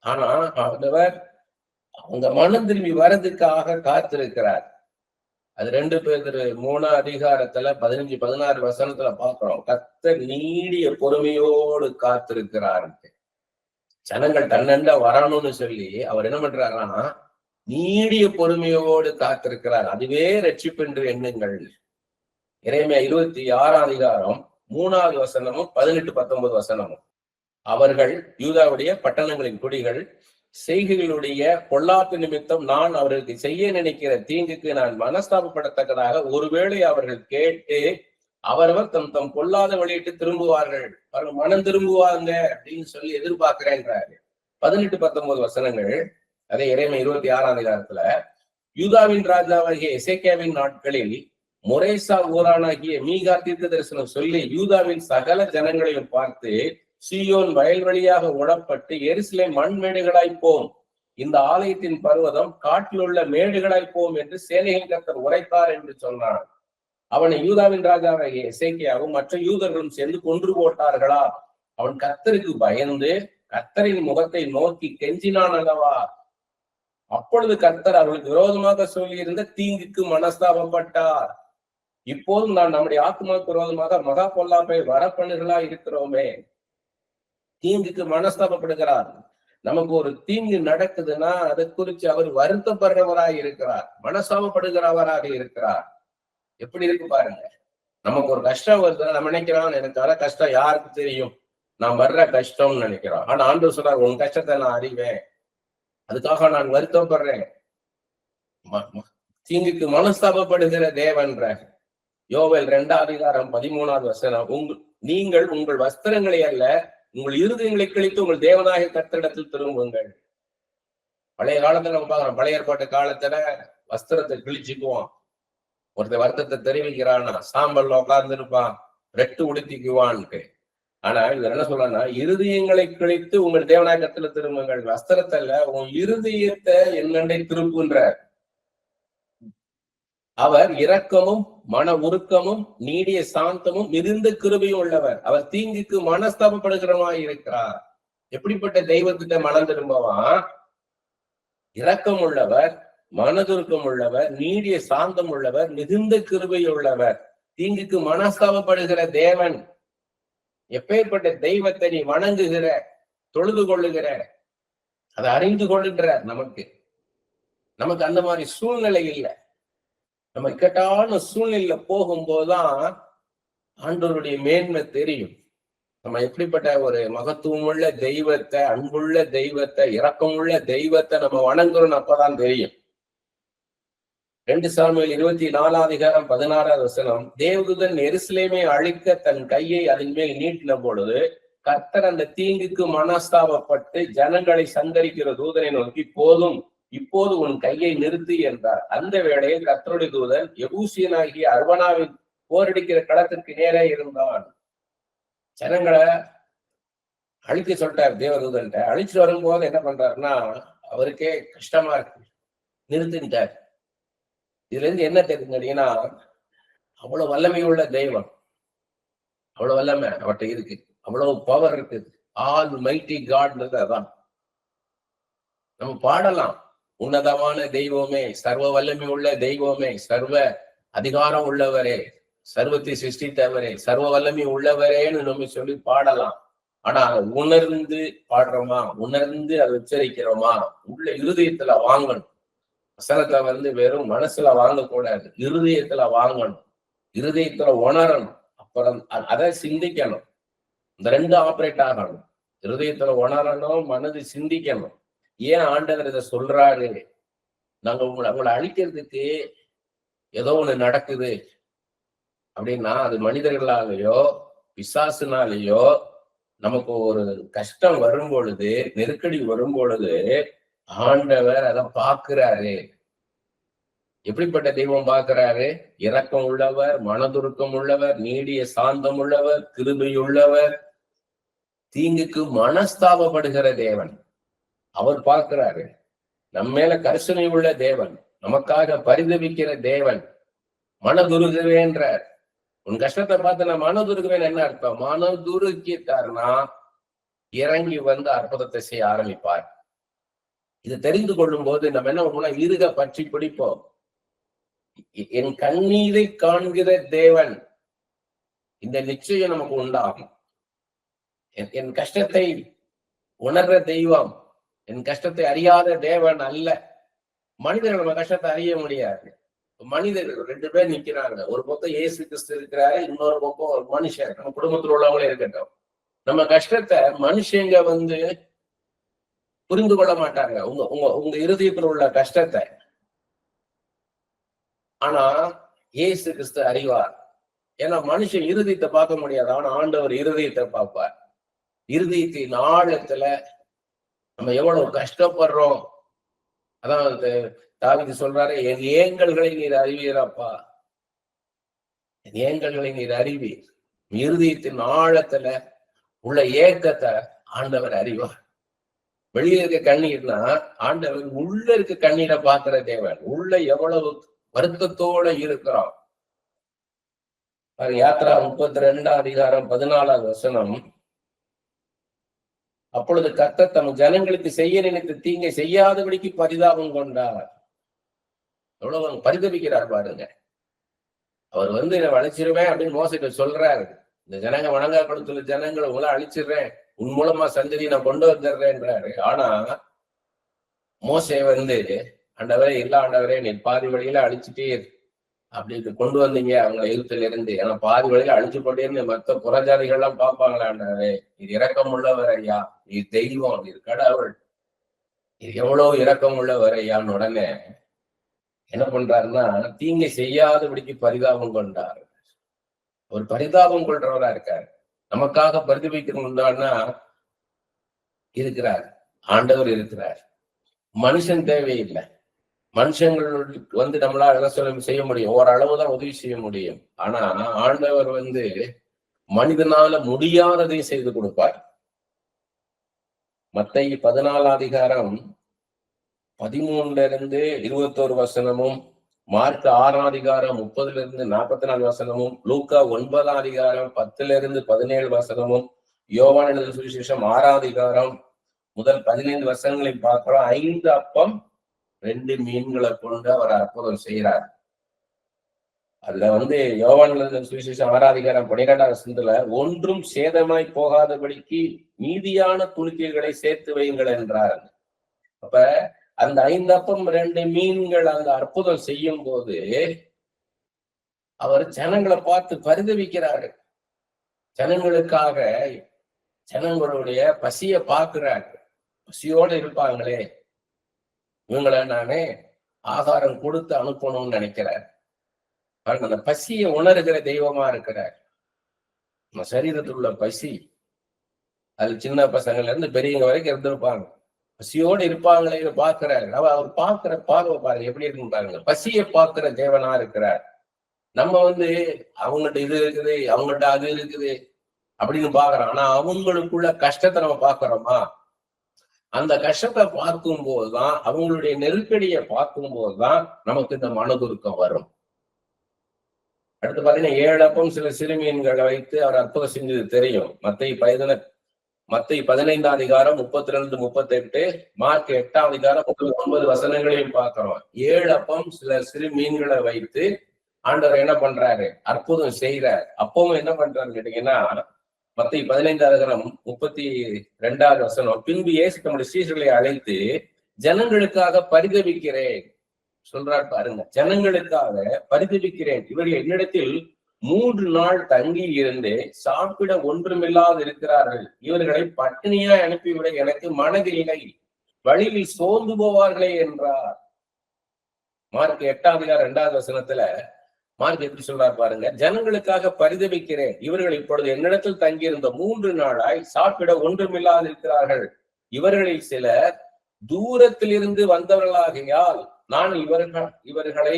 ஆனா ஆண்டவர் அவங்க மனம் திரும்பி வர்றதுக்காக காத்திருக்கிறார். அது 2 பேதுரு 3:15-16 வசனத்துல பாக்குறோம். கர்த்தர் நீடிய பொறுமையோடு காத்திருக்கிறார். ஜனங்கள் தன்னண்ட வரணும்னு சொல்லி அவர் என்ன பண்றாருன்னா நீடிய பொறுமையோடு காத்திருக்கிறார். அதுவே ரட்சிப்பு என்று எண்ணுங்கள். எரேமியா 26ஆம் அதிகாரம் 3வது வசனமும் 18-19 வசனமும். அவர்கள் யூதாவுடைய பட்டணங்களின் குடிகள் செய்கைகளுடைய பொல்லாப்பு நிமித்தம் நான் அவர்களுக்கு செய்ய நினைக்கிற தீங்குக்கு நான் மனஸ்தாபப்படத்தக்கதாக ஒருவேளை அவர்கள் கேட்டு அவரவர் தம் தம் பொல்லாத வழியிட்டு திரும்புவார்கள், அவர்கள் மனம் திரும்புவாங்க அப்படின்னு சொல்லி எதிர்பார்க்கிறேன்றாரு. 18-19 வசனங்கள். அதே எரேமியா 26ஆம் அதிகாரத்துல, யூதாவின் ராஜாவாகிய எசேக்கியாவின் நாட்களில் மொரேசா ஊரானாகிய மீகா தீர்க்க தரிசனம் சொல்லி யூதாவின் சகல ஜனங்களையும் பார்த்து, சீயோன் வயல்வெளியாக உடப்பட்டு எருசலேம் மண் மேடுகளாய்ப்போம், இந்த ஆலயத்தின் பர்வதம் காட்டில் உள்ள மேடுகளாய்ப்போம் என்று சேனையின் கர்த்தர் உரைத்தார் என்று சொன்னான். அவனை யூதாவின் ராஜாவாகிய எசேக்கியாவும் மற்ற யூதர்களும் சேர்ந்து கொன்று போட்டார்களா? அவன் கர்த்தருக்கு பயந்து கர்த்தரின் முகத்தை நோக்கி கெஞ்சினான் அல்லவா? அப்பொழுது கர்த்தர் அவர்களுக்கு விரோதமாக சொல்லியிருந்த தீங்குக்கு மனஸ்தாபப்பட்டார். இப்போதும் நான் நம்முடைய ஆத்மாவுக்கு விரோதமாக மகா பொல்லாப்பை வரப்பண்ணுகளா இருக்கிறோமே. தீங்குக்கு மனஸ்தாபப்படுகிறார். நமக்கு ஒரு தீங்கு நடக்குதுன்னா அதை குறித்து அவர் வருத்தப்படுறவராக இருக்கிறார், மனஸ்தாபப்படுகிறவராக இருக்கிறார். எப்படி இருக்கு பாருங்க. நமக்கு ஒரு கஷ்டம் வருதுன்னா நம்ம நினைக்கிறோம், எனக்கு வர கஷ்டம் யாருக்கு தெரியும், நான் வர்ற கஷ்டம்னு நினைக்கிறோம். ஆனா ஆண்டவர் சொல்றார், உன் கஷ்டத்தை நான் அறிவேன், அதுக்காக நான் வருத்தப்படுறேன். தீங்குக்கு மனஸ்தாபப்படுகிற தேவன்ற யோவேல் 2ஆம் அதிகாரம் 13வது வசனம். நீங்கள் உங்கள் வஸ்திரங்களை அல்ல உங்கள் இருதயங்களை கிழித்து உங்கள் தேவனாகிய கர்த்தரிடத்தில் திரும்புங்கள். பழைய காலத்துல நம்ம பார்க்கிறோம், பழைய ஏற்பாட்டு காலத்துல வஸ்திரத்தை கிழிச்சுக்குவான். ஒருத்தர் வருத்தத்தை தெரிவிக்கிறான்னா சாம்பல்ல உட்கார்ந்து இருப்பான், ரெட்டு உடுத்திக்குவான்ட்டு. ஆனா இது என்ன சொல்றா, இருதயங்களை கிழித்து உங்கள் தேவனாய கர்த்தரிடத்தில் திரும்புங்கள். வஸ்திரத்துல உன் இருதயத்தை என்னண்டை திருப்புன்ற. அவர் இரக்கமும் மன உருக்கமும் நீடிய சாந்தமும் மிகுந்த கிருபையும் உள்ளவர். அவர் தீங்குக்கு மனஸ்தாபப்படுகிறவராய் இருக்கிறார். எப்படிப்பட்ட தெய்வத்திட்ட மனம் திரும்பவான்? இரக்கம் உள்ளவர், மனதுருக்கம் உள்ளவர், நீடிய சாந்தம் உள்ளவர், மிகுந்த கிருபை உள்ளவர், தீங்குக்கு மனஸ்தாபப்படுகிற தேவன். எப்பேற்பட்ட தெய்வத்தை நீ வணங்குகிற, தொழுது கொள்ளுகிற, அதை அறிந்து கொள்ளுகிற நமக்கு அந்த மாதிரி சூழ்நிலை இல்லை. நம்ம இக்கட்டான சூழ்நிலையில போகும்போதுதான் ஆண்டவருடைய மேன்மை தெரியும். நம்ம எப்படிப்பட்ட ஒரு மகத்துவம் உள்ள தெய்வத்தை, அன்புள்ள தெய்வத்தை, இரக்கமுள்ள தெய்வத்தை நம்ம வணங்குறோம்னு அப்பதான் தெரியும். 2 சாமுவேல் 24ஆம் அதிகாரம் 16வது வசனம். தேவதூதன் எருசலேமை அழிக்க தன் கையை அதன் மேல் நீட்டின பொழுது கர்த்தர் அந்த தீங்குக்கு மனஸ்தாபப்பட்டு ஜனங்களை சந்தரிக்கிற தூதனை நோக்கி, போதும், இப்போது உன் கையை நிறுத்தி என்றார். அந்த வேளையில் கர்த்தருடைய தூதன் எபூசியனாகிய அர்வனாவின் போரடிக்கிற களத்திற்கு நேரே இருந்தான். ஜனங்களை அழிக்க சொல்லிட்டார் தேவதூதன்ட்ட. அழிச்சுட்டு வரும்போது என்ன பண்றாருன்னா, அவருக்கே கஷ்டமா இருக்கு, நிறுத்திட்டார். இதுல இருந்து என்ன தெரிஞ்சுன்னா, அவ்வளவு வல்லமை உள்ள தெய்வம், அவ்வளவு வல்லமை அவர்கிட்ட இருக்கு, அவ்வளவு பவர் இருக்குது. ஆல் மைட்டி காட்ன்றது அதான். நம்ம பாடலாம், உன்னதமான தெய்வமே, சர்வ வல்லமை உள்ள தெய்வமே, சர்வ அதிகாரம் உள்ளவரே, சர்வத்தை சிருஷ்டித்தவரே, சர்வ வல்லமை உள்ளவரேன்னு நம்ம சொல்லி பாடலாம். ஆனா அதை உணர்ந்து பாடுறோமா, உணர்ந்து அதை உச்சரிக்கிறோமா? உள்ள இருதயத்துல வாங்கணும். வசனத்தை வெறும் மனசுல வாங்கக்கூடாது, இருதயத்துல வாங்கணும், இருதயத்துல உணரணும், அப்புறம் அதை சிந்திக்கணும். இந்த 2 ஆப்ரேட் ஆகணும். இருதயத்துல உணரணும், மனது சிந்திக்கணும். ஏன் ஆண்டவர் இதை சொல்றாரு? நாங்க உங்களை அழிக்கிறதுக்கு ஏதோ ஒண்ணு நடக்குது அப்படின்னா, அது மனிதர்களாலேயோ பிசாசுனாலேயோ நமக்கு ஒரு கஷ்டம் வரும் பொழுது, நெருக்கடி வரும் பொழுது ஆண்டவர் அதை பார்க்கிறாரு. எப்படிப்பட்ட தெய்வம் பார்க்கிறாரு? இரக்கம் உள்ளவர், மனதுருக்கம் உள்ளவர், நீடிய சாந்தம் உள்ளவர், கிருபையுள்ளவர், தீங்குக்கு மனஸ்தாபப்படுகிற தேவன். அவர் பார்க்கிறாரு. நம்ம மேல கரிசனை உள்ள தேவன், நமக்காக பரிதவிக்கிற தேவன். மனதுருகுவேன்றார். உன் கஷ்டத்தை பார்த்து நான் மனதுருகுவேன் என்ன அர்த்தம்? மனதுருக்கிட்டார்னா இறங்கி வந்து அற்புதத்தை செய்ய ஆரம்பிப்பார். இதை தெரிந்து கொள்ளும் போது நம்ம என்ன பண்ணுவோம்னா, இருக பற்றி பிடிப்போம். என் கண்ணீரை காண்கிற தேவன், இந்த நிச்சயம் நமக்கு உண்டாகும். என் கஷ்டத்தை உணர்ற தெய்வம், என் கஷ்டத்தை அறியாத தேவன் அல்ல. மனிதர்கள் நம்ம கஷ்டத்தை அறிய முடியாது. மனிதர்கள் 2 பேர் நிக்கிறாங்க. ஒரு பக்கம் இயேசு கிறிஸ்து இருக்கிறாரு, இன்னொரு பக்கம் ஒரு மனுஷன், நம்ம குடும்பத்துல உள்ளவங்களே இருக்கட்டும். நம்ம கஷ்டத்தை மனுஷங்க புரிந்து கொள்ள மாட்டாங்க, உங்க உங்க உங்க இருதயத்துல உள்ள கஷ்டத்தை. ஆனா இயேசு கிறிஸ்து அறிவார். ஏன்னா மனுஷன் இருதயத்தை பார்க்க முடியாது, ஆனா ஆண்டவர் இருதயத்தை பார்ப்பார். இருதயத்தின் ஆழத்துல நம்ம எவ்வளவு கஷ்டப்படுறோம். அதான் தாவீது சொல்றாரு, என் ஏங்கல்களை நீர் அறிவீரப்பா, என் ஏங்கல்களை நீர் அறிவீர். இருதயத்தின் ஆழத்துல உள்ள ஏக்கத்தை ஆண்டவர் அறிவார். வெளியே இருக்க கண்ணீர்னா ஆண்டவர் உள்ள இருக்க கண்ணீரை பார்க்கிற தேவன். உள்ள எவ்வளவு வருத்தத்தோட இருக்கிறோம். யாத்ரா 32 அதிகாரம் 14வது வசனம். அப்பொழுது கர்த்தர் தம் ஜனங்களுக்கு செய்ய நினைத்து தீங்கை செய்யாதபடிக்கு பரிதாபம் கொண்டார். எவ்வளவு பரிதபிக்கிறார் பாருங்க. அவர் என்னை அழிச்சிருவேன் அப்படின்னு மோசைக்கு சொல்றாரு. இந்த ஜனங்க வணங்கா கொடுத்துள்ள ஜனங்களை உங்களை அழிச்சிடுறேன், உன் மூலமா சந்ததி நான் கொண்டு வந்துடுறேன்றாரு. ஆனா மோசே ஆண்டவரே இல்ல ஆண்டவரே, நீ பாதி வழியில அழிச்சுட்டே அப்படின்னு கொண்டு வந்தீங்க அவங்க எழுத்துல இருந்து. ஏன்னா பாதி வழியில அழிச்சு போட்டேன்னு மற்ற புறஜாதிகள் எல்லாம் பார்ப்பாங்களா, ஆண்டவரே இது இரக்கம் உள்ளவர் ஐயா, நீ தெய்வம், நீ கடவுள், இது எவ்வளவு இரக்கம் உள்ளவர் ஐயான்னு உடனே என்ன பண்றாருன்னா தீங்கை செய்யாதபடிக்கு பரிதாபம் கொண்டார். ஒரு பரிதாபம் கொள்றவரா இருக்காரு. நமக்காக பரிதபிக்கணும்னா இருக்கிறார், ஆண்டவர் இருக்கிறார். மனுஷன் தேவையில்லை. மனுஷங்களுக்கு நம்மளால என்ன செய்ய முடியும், ஓரளவுதான் உதவி செய்ய முடியும். ஆனா ஆண்டவர் மனிதனால முடியாததையும் செய்து கொடுப்பார். மத்தேயு 14 அதிகாரம் 13 21 வசனமும், மார்க் 6 அதிகாரம் 30 44 வசனமும், லூக்கா 9 அதிகாரம் 10 17 வசனமும், யோவான் எழுதின சுவிசேஷம் 6 அதிகாரம் முதல் 15 வசனங்களை பார்க்கிறோம். 5 அப்பம் 2 மீன்களை கொண்டு அவர் அற்புதம் செய்யறார். அதுல யோவான் எழுதின சுவிசேஷம் 6 அதிகாரம் 12 வசனத்துல, ஒன்றும் சேதமாய் போகாதபடிக்கு மீதியான துணிக்கைகளை சேர்த்து வையுங்கள் என்றார். அப்ப அந்த 5 அப்பம் 2 மீன்கள் அந்த அற்புதம் செய்யும் போது அவர் ஜனங்களை பார்த்து பரிதவிக்கிறாரு. ஜனங்களுக்காக ஜனங்களுடைய பசிய பார்க்கிறார். பசியோடு இருப்பாங்களே, இவங்களை நானே ஆகாரம் கொடுத்து அனுப்பணும்னு நினைக்கிறார். அந்த பசியை உணர்கிற தெய்வமா இருக்கிறார். நம்ம சரீரத்தில் உள்ள பசி, அது சின்ன பசங்கள்ல இருந்து பெரியவங்க வரைக்கும் இருந்திருப்பாங்க, பசியோடு இருப்பாங்களே பார்க்கிறாரு. அவர் பார்க்கிற பார்வை பாருங்க எப்படி இருக்குன்னு பாருங்க. பசியை பார்க்கிற தேவனா இருக்கிறார். நம்ம அவங்கள்ட்ட இது இருக்குது, அவங்கள்ட்ட அது இருக்குது அப்படின்னு பாக்குறோம். ஆனா அவங்களுக்குள்ள கஷ்டத்தை நம்ம பாக்குறோமா? அந்த கஷ்டத்தை பார்க்கும் போதுதான், அவங்களுடைய நெருக்கடியை பார்க்கும் போதுதான் நமக்கு இந்த மனதுருக்கம் வரும். அடுத்து பாத்தீங்கன்னா 7 அப்பம் சில சிறுமீன்களை வைத்து அவர் அற்புதம் செஞ்சது தெரியும். மத்தேயு 15 அதிகாரம் 32 38, மார்க் 8 அதிகாரம் 9 வசனங்களையும் பார்க்கிறோம். 7 அப்பம் சில சிறு மீன்களை வைத்து ஆண்டவர் என்ன பண்றாரு, அற்புதம் செய்யறார். அப்பவும் என்ன பண்றாரு கேட்டீங்கன்னா, மத்தேயு 15 அதிகாரம் 32 வசனம், பின்பு இயேசு தம்முடைய சீஷர்களை அழைத்து ஜனங்களுக்காக பரிதபிக்கிறேன் சொல்றார் பாருங்க. ஜனங்களுக்காக பரிதபிக்கிறேன், இவர்கள் என்னிடத்தில் 3 நாள் தங்கி இருந்து சாப்பிட ஒன்றுமில்லாது இருக்கிறார்கள். இவர்களை பட்டினியாய் அனுப்பிவிட எனக்கு மனதில்லை, வழியில் சோர்ந்து போவார்களே என்றார். மார்க் 8 அதிகாரம் 2 வசனத்துல மார்க் எப்படி சொல்றார் பாருங்க. ஜனங்களுக்காக பரிதபிக்கிறேன், இவர்கள் இப்பொழுது என்னிடத்தில் தங்கியிருந்த 3 நாளாய் சாப்பிட ஒன்றுமில்லாது இருக்கிறார்கள். இவர்களில் சிலர் தூரத்திலிருந்து வந்தவர்களாகையால் நான் இவர்களை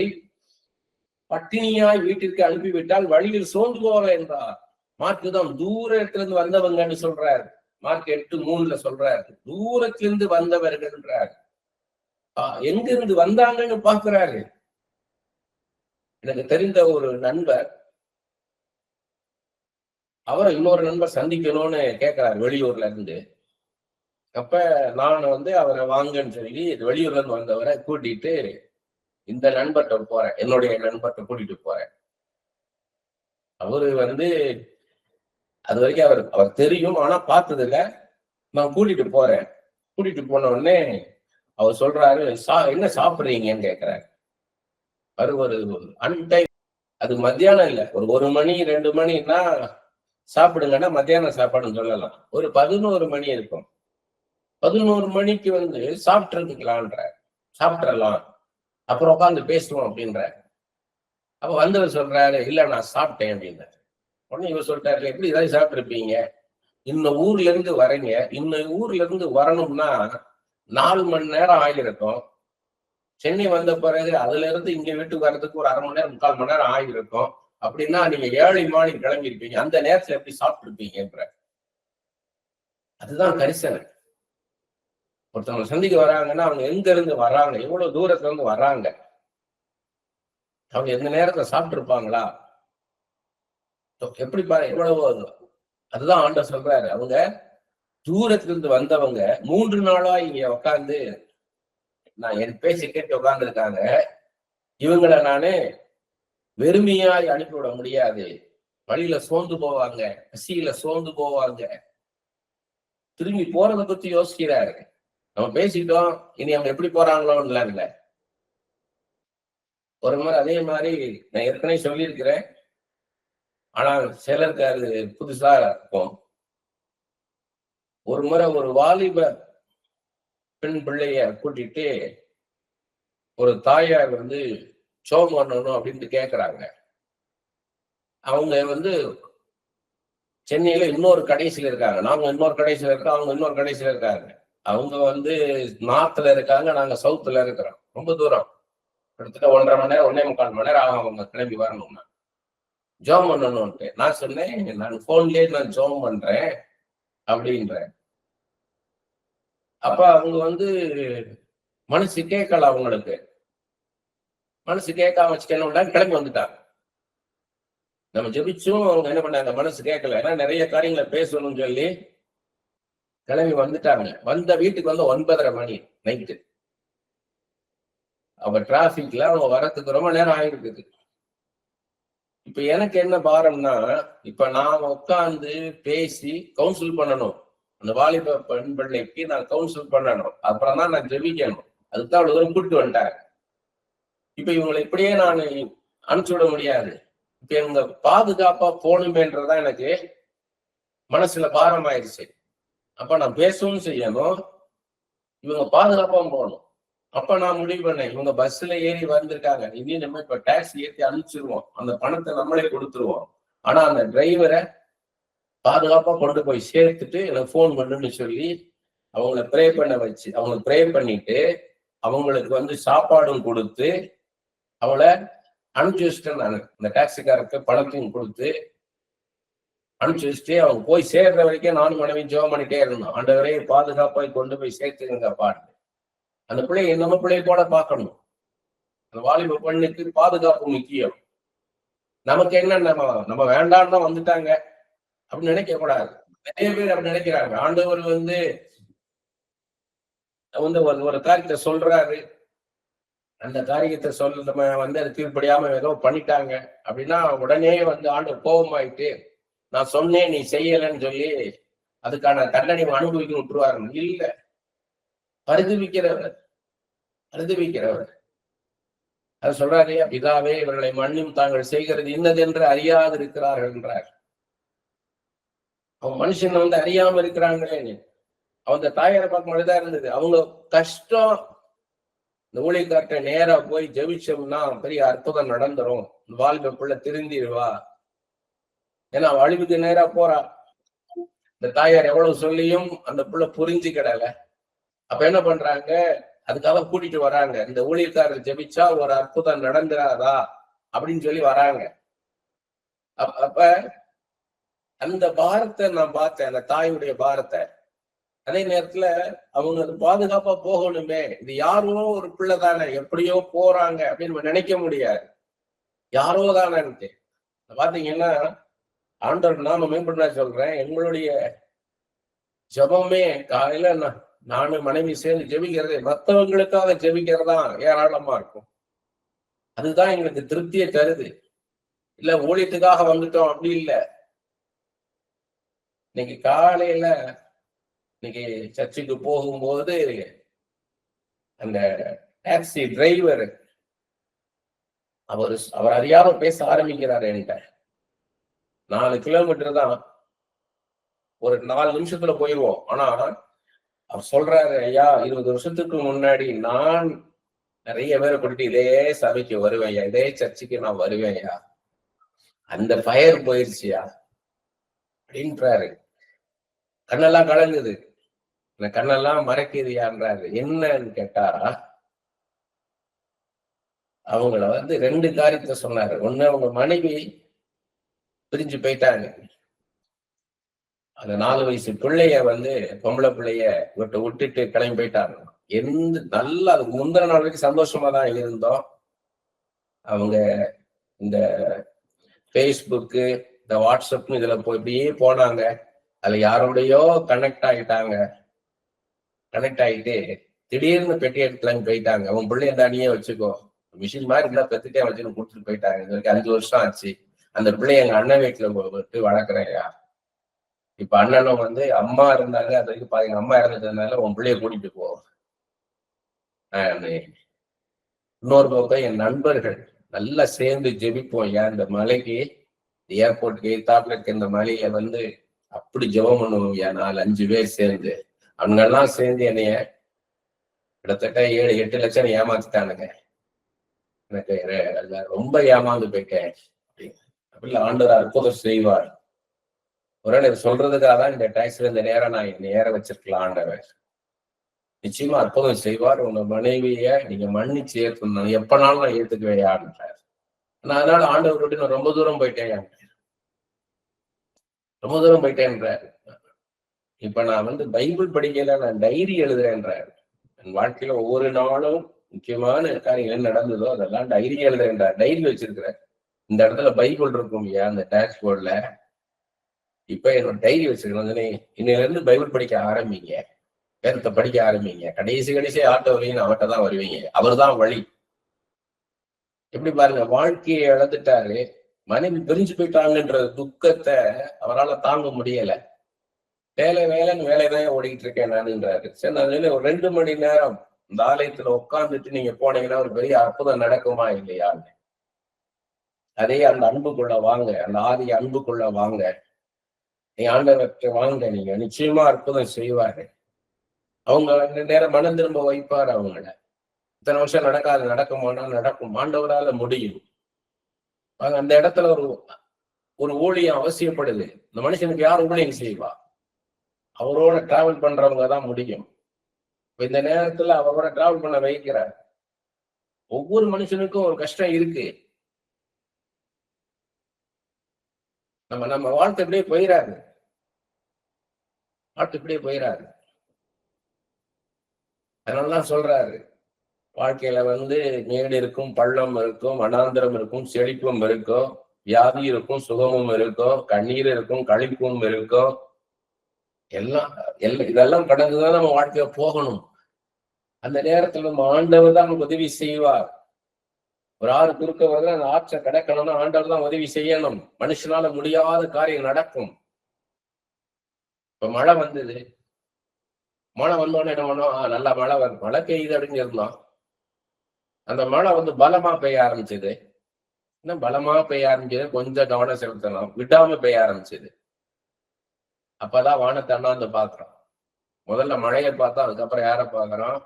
பட்டினியாய் வீட்டிற்கு அனுப்பிவிட்டால் வழியில் சோர்ந்து போவார்கள் என்றார். மார்க் தான் தூரத்திலிருந்து வந்தவங்கன்னு சொல்றாரு. மார்க் 8:3 சொல்றாரு, தூரத்திலிருந்து வந்தவர்கள் என்றார். எங்கிருந்து வந்தாங்கன்னு பாக்குறாரு. எனக்கு தெரிந்த ஒரு நண்பர், அவரை இன்னொரு நண்பர் சந்திக்கணும்னு கேட்கிறாரு வெளியூர்ல இருந்து. அப்ப நான் அவரை வாங்கன்னு சொல்லி வெளியூர்ல இருந்து வந்தவரை கூட்டிட்டு இந்த நண்பர்கிட்ட போறேன், என்னுடைய நண்பர்கிட்ட கூட்டிட்டு போறேன். அவரு அது வரைக்கும் அவர் தெரியும், ஆனா பார்த்தது இல்ல. நான் கூட்டிட்டு போறேன். கூட்டிட்டு போன உடனே அவர் சொல்றாரு, என்ன சாப்பிடுறீங்கன்னு கேட்கிறாரு. ஒரு அன்டைம், அது மத்தியானம் இல்ல, ஒரு மணி 2 மணின்னா சாப்பிடுங்கன்னா மத்தியானம் சாப்பாடுன்னு சொல்லலாம். ஒரு 11 மணி இருக்கும். 11 மணிக்கு சாப்பிட்டுருக்கலான்ற, சாப்பிட்டுறலாம், அப்புறம் உட்காந்து பேசுவோம் அப்படின்ற. அப்ப வந்தவர் சொல்றாரு, இல்ல நான் சாப்பிட்டேன் அப்படின்னாரு. உடனே இவர் சொல்றாரு, எப்படி ஏதாவது சாப்பிட்டுருப்பீங்க, இந்த ஊர்ல இருந்து வரீங்க, இந்த ஊர்ல இருந்து வரணும்னா 4 மணி நேரம் ஆகியிருக்கும். சென்னை வந்த பிறகு அதுல இருந்து இங்க வீட்டுக்கு வர்றதுக்கு ஒரு 1/2 மணி நேரம் 3/4 மணி நேரம் ஆகியிருக்கும். அப்படின்னா நீங்க 7 மார்னிங் கிளம்பியிருப்பீங்க, அந்த நேரத்துல எப்படி சாப்பிட்டுருப்பீங்க. அதுதான் கரிசனை. ஒருத்தவங்க சந்திக்க வராங்கன்னா அவங்க எங்க இருந்து வர்றாங்க, எவ்வளவு தூரத்துல இருந்து வர்றாங்க, அவங்க எந்த நேரத்துல சாப்பிட்டு இருப்பாங்களா, எப்படி பாரு எவ்வளவு. அதுதான் ஆண்டவர் சொல்றாரு, அவங்க தூரத்துல இருந்து வந்தவங்க 3 நாளா இங்க உட்கார்ந்து நான் என் பேச்சு கேட்டு உட்கார்ந்து இருக்காங்க. இவங்களை நானு வெறுமையாய் அனுப்பிவிட முடியாது. வழியில சோர்ந்து போவாங்க, பசியில சோர்ந்து போவாங்க. திரும்பி போறதை பத்தி யோசிக்கிறாரு. நம்ம பேசிட்டோம், இனி அவங்க எப்படி போறாங்களோன்னு இல்ல. ஒரு முறை அதே மாதிரி நான் ஏற்கனவே சொல்லியிருக்கிறேன், ஆனால் சிலருக்கு அது புதுசா இருக்கும். ஒரு முறை ஒரு வாலிப பெண் பிள்ளைய கூட்டிட்டு ஒரு தாயார் சோம் பண்ணணும் அப்படின்ட்டு கேட்கிறாங்க. அவங்க சென்னையில இன்னொரு கடைசியில இருக்காங்க, நாங்க இன்னொரு கடைசியில இருக்கோம், அவங்க இன்னொரு கடைசியில இருக்காங்க. அவங்க நார்த்ல இருக்காங்க, நாங்க சவுத்துல இருக்கிறோம். ரொம்ப தூரம், கிட்டத்தட்ட 1.5 மணி நேரம் 1.25 மணி நேரம் ஆகும் அவங்க கிளம்பி வரணும்னா. ஜோம் பண்ணணும்ட்டு நான் சொன்னேன், நான் போன்லயே நான் ஜோம் பண்றேன் அப்படின்றேன். அப்ப அவங்க மனசு கேட்கல, அவங்களுக்கு மனசு கேட்காம வச்சுக்கணும் கிளம்பி வந்துட்டாங்க. நம்ம ஜெபிச்சும் அவங்க என்ன பண்ணாங்க, மனசு கேட்கல, ஏன்னா நிறைய காரியங்களை பேசணும்னு சொல்லி கிளம்பி வந்துட்டாங்க. வந்த வீட்டுக்கு 9:30 மணி நைட்டு. அவங்க டிராபிக்ல அவங்க வரத்துக்கு ரொம்ப நேரம் ஆகிருக்குது. இப்ப எனக்கு என்ன பாரம்னா, இப்ப நான் உட்காந்து பேசி கவுன்சில் பண்ணணும், அந்த வாலிப பெண் பிள்ளைக்கு நான் கவுன்சில் பண்ணணும், அப்புறம் தான் நான் ஜெபிக்கணும். அதுதான் அவ்வளவு தூரம் கூப்பிட்டு வந்துட்டாங்க. இப்ப இவங்களை இப்படியே நான் அனுப்பிச்சு விட முடியாது. இப்ப இவங்க பாதுகாப்பா போகணுமேன்றதான் எனக்கு மனசுல பாரம் ஆயிடுச்சு. அப்ப நான் பேசவும் செய்யணும், இவங்க பாதுகாப்பா போகணும். அப்ப நான் முடிவு பண்ணேன், இவங்க பஸ்ல ஏறி வந்திருக்காங்க, இனி நம்ம இப்ப டாக்ஸி ஏற்றி அனுப்பிச்சிருவோம், அந்த பணத்தை நம்மளே கொடுத்துருவோம். ஆனா அந்த டிரைவரை பாதுகாப்பா கொண்டு போய் சேர்த்துட்டு எனக்கு போன் பண்ணுன்னு சொல்லி அவங்கள ப்ரே பண்ண வச்சு, அவங்க ப்ரே பண்ணிட்டு அவங்களுக்கு சாப்பாடும் கொடுத்து அவளை அனுப்பிச்சு வச்சுட்டேன். நான் இந்த டாக்ஸிக்காரருக்கு பணத்தையும் கொடுத்து அனுப்பிச்சு வச்சுட்டு அவங்க போய் சேர்ற வரைக்கும் நானும் மனைவி ஜெபம் பண்ணிட்டே இருந்தோம். ஆண்டவரே பாதுகாப்பாய் கொண்டு போய் சேர்த்துங்க பாட்டு. அந்த பிள்ளையை நம்ம பிள்ளைய போல பார்க்கணும். அந்த வாலிப பெண்ணுக்கு பாதுகாப்பு முக்கியம். நமக்கு என்ன, நம்ம வேண்டாம் தான் வந்துட்டாங்க அப்படின்னு நினைக்க கூடாது. நிறைய பேர் அப்படி நினைக்கிறாங்க. ஆண்டவர் ஒரு காரியத்தை சொல்றாரு, அந்த காரியத்தை நம்ம அது கீழ்படியாம ஏதோ பண்ணிட்டாங்க அப்படின்னா உடனே ஆண்டவர் கோபமாயிட்டு நான் சொன்னேன் நீ செய்யலன்னு சொல்லி அதுக்கான தண்டனை அனுபவிக்க விட்டுருவாரு. இல்ல, பரிதவிக்கிறவர் அது சொல்றாரு, பிதாவே இவர்களை மன்னியும், தாங்கள் செய்கிறது இன்னதென்று அறியாது இருக்கிறார்கள் என்றார். அவங்க மனுஷன் அறியாம இருக்கிறாங்களே. அவங்க தாயாரை பார்க்க மாதிரிதான் இருந்தது. அவங்க கஷ்டம், இந்த ஊழியக்கார்ட்ட நேரா போய் ஜெபிச்சோம்னா பெரிய அற்புதம் நடந்துரும், வாலிப பிள்ளை திருந்திடுவா. ஏன்னா அழிவுக்கு நேரா போறா. இந்த தாயார் எவ்வளவு சொல்லியும் அந்த பிள்ளை புரிஞ்சுக்கிடல. அப்ப என்ன பண்றாங்க, அதுக்காக கூட்டிட்டு வராங்க. இந்த ஊழியக்காரர் ஜெபிச்சா ஒரு அற்புதம் நடந்துராதா அப்படின்னு சொல்லி வராங்க. அப்ப அந்த பாரத்தை நான் பார்த்தேன், அந்த தாயுடைய பாரத்தை. அதே நேரத்துல அவங்க பாதுகாப்பா போகணுமே, இது யாரோ ஒரு பிள்ளை தானே, எப்படியோ போறாங்க அப்படின்னு நினைக்க முடியாது. யாரோ தானே பாத்தீங்கன்னா ஆண்டவர் நாம மேம்படுறா சொல்றேன். எங்களுடைய ஜபமே காலையில நானும் மனைவி சேர்ந்து ஜெபிக்கிறதே மற்றவங்களுக்காக ஜெபிக்கிறதா ஏராளமா இருக்கும். அதுதான் எங்களுக்கு திருப்தியை தருது. இல்ல ஊழியத்துக்காக வந்துட்டோம் அப்படி இல்லை. இன்னைக்கு காலையில சர்ச்சுக்கு போகும்போது அந்த டாக்ஸி டிரைவர் அவர் அறியாம பேச ஆரம்பிக்கிறாரு என்கிட்ட. 4 கிலோமீட்டர் தான், ஒரு 4 நிமிஷத்துல போயிருவோம். ஆனா அவர் சொல்றாரு, ஐயா 20 வருஷத்துக்கு முன்னாடி நான் நிறைய பேரை கூட்டிட்டு இதே சபைக்கு வருவேன், இதே சர்ச்சுக்கு நான் வருவேன்யா, அந்த ஃபயர் போயிருச்சியா அப்படின்றாரு. கண்ணெல்லாம் கலங்குது, இந்த கண்ணெல்லாம் மறைக்குதுயான்றாரு. என்னன்னு கேட்டா, அவங்கள 2 காரியத்தை சொன்னாரு. ஒண்ணு, அவங்க மனைவி பிரிஞ்சு போயிட்டாங்க. அந்த 4 வயசு பிள்ளைய பொம்பளை பிள்ளைய விட்டுட்டு கிளம்பி போயிட்டாங்க. நல்லா அதுக்கு முந்தின நாள் வரைக்கும் சந்தோஷமா தான் இருந்தோம். அவங்க இந்த பேஸ்புக்கு, இந்த வாட்ஸ்அப்னு இதுல இப்படியே போனாங்க. அதுல யாரோடையோ கனெக்ட் ஆகிட்டு திடீர்னு பெட்டி எடுத்து கிளம்பி போயிட்டாங்க. அவன் பிள்ளைய தானியே வச்சுக்கோ, மிஷின் மாதிரி இருந்தா பெத்துட்டே வச்சுன்னு கொடுத்துட்டு போயிட்டாங்க. இது வரைக்கும் 5 வருஷம் ஆச்சு. அந்த பிள்ளைய எங்க அண்ணன் வீட்டுல விட்டு வளர்க்குறேன்யா. இப்ப அண்ணனும் அம்மா இருந்தாங்க, அது வரைக்கும் பாருங்க, அம்மா இறந்துட்டதுனால உன் பிள்ளைய கூட்டிட்டு போ. இன்னொரு பக்கம் என் நண்பர்கள் நல்லா சேர்ந்து ஜெபிப்போம். ஏன் இந்த மலைக்கு, ஏர்போர்ட்டுக்கு எதிர்த்தாப்புல இருக்க இந்த மலையை அப்படி ஜெபம் பண்ணுவோம். ஏன் 4-5 பேர் சேர்ந்து, அவங்கெல்லாம் சேர்ந்து என்னைய கிட்டத்தட்ட 7-8 லட்சம் ஏமாத்திட்டானுங்க. எனக்கு ரொம்ப ஏமாந்து போயிட்டேன். அப்படி ஆண்டவர் அற்புதம் செய்வார். ஒரு சொல்றதுக்காக தான் இந்த டாக்ஸில இந்த நேரம் நான் நேர வச்சிருக்கலாம். ஆண்டவர் நிச்சயமா அற்புதம் செய்வார். உங்க மனைவிய நீங்க மன்னிச்சு ஏற்கணும், எப்பனாலும் நான் ஏத்துக்குவேன் ஆடுன்றார். நான் அதனால ஆண்டவர் விட்டு நான் ரொம்ப தூரம் போயிட்டேன், ரொம்ப தூரம் போயிட்டேன்றார். இப்ப நான் பைபிள் படிக்கல, நான் டைரி எழுதுறேன்றார். என் வாழ்க்கையில ஒவ்வொரு நாளும் முக்கியமான காரியங்கள் நடந்ததோ அதெல்லாம் டைரி எழுதுறேன்றார். டைரி வச்சிருக்கிறேன். இந்த இடத்துல பைபிள் இருக்கும் இல்லையா, அந்த டேஷ்போர்ட்ல. இப்ப என்னோட டைரி வச்சிருக்கேன். இன்னையில இருந்து பைபிள் படிக்க ஆரம்பிங்க, வேதத்தை படிக்க ஆரம்பிங்க. கடைசி ஆட்டோ வரையும் அவர்கிட்ட தான் வருவீங்க. அவர் தான் வழி. எப்படி பாருங்க, வாழ்க்கையை இழந்துட்டாரு, மனைவி பிரிஞ்சு போயிட்டாங்கன்ற துக்கத்தை அவரால் தாங்க முடியல. வேலைன்னு வேலைதான் ஓடிக்கிட்டு இருக்கேன் நானுன்றாரு. சரி, நான் ஒரு 2 மணி நேரம் இந்த ஆலயத்துல உட்கார்ந்துட்டு நீங்க போனீங்கன்னா ஒரு பெரிய அற்புதம் நடக்குமா இல்லையான்னு. அதே அந்த அன்புக்குள்ள வாங்க, அந்த ஆதி அன்புக்குள்ள வாங்க, நீ ஆண்டவர்கிட்ட வாங்க, நீங்க நிச்சயமா அற்புதம் செய்வாரு. அவங்க நேரம் மனம் திரும்ப வைப்பாரு. அவங்கள இத்தனை வருஷம் நடக்குமானா நடக்கும். ஆண்டவரால முடியும். அந்த இடத்துல ஒரு ஊழியம் அவசியப்படுது. இந்த மனுஷனுக்கு யார் ஊழியம் செய்வா? அவரோட டிராவல் பண்றவங்க தான் முடியும். இந்த நேரத்துல அவரோட டிராவல் பண்ண வைக்கிறார். ஒவ்வொரு மனுஷனுக்கும் ஒரு கஷ்டம் இருக்கு. நம்ம வாழ்க்கை இப்படியே போயிடாது. அதனாலதான் சொல்றாரு, வாழ்க்கையில மேடு இருக்கும், பள்ளம் இருக்கும், வனாந்திரம் இருக்கும், செழிப்பும் இருக்கும், வியாதி இருக்கும், சுகமும் இருக்கும், கண்ணீர் இருக்கும், களிப்பும் இருக்கும். இதெல்லாம் கடந்துதான் நம்ம வாழ்க்கைய போகணும். அந்த நேரத்துல நம்ம ஆண்டவர் தான் உதவி செய்வார். ஒரு ஆறு குறுக்க வருது, அந்த ஆற்றை கடக்கணும்னா ஆண்டவர் தான் உதவி செய்யணும். மனுஷனால முடியாத காரியம் நடக்கும். இப்ப மழை வந்தது, மழை வந்தோடனே என்ன பண்ணோம், நல்லா மழை பெய்யுது அப்படின்னு இருந்தோம். அந்த மழை பலமா பெய்ய ஆரம்பிச்சது. பலமா பெய்ய ஆரம்பிச்சது, கொஞ்சம் கவனம் செலுத்தணும், விடாம பெய்ய ஆரம்பிச்சது. அப்பதான் வானத்தை அண்ணாந்து பாக்குறோம். முதல்ல மழையை பார்த்தா, அதுக்கப்புறம் யார பாக்குறோம்?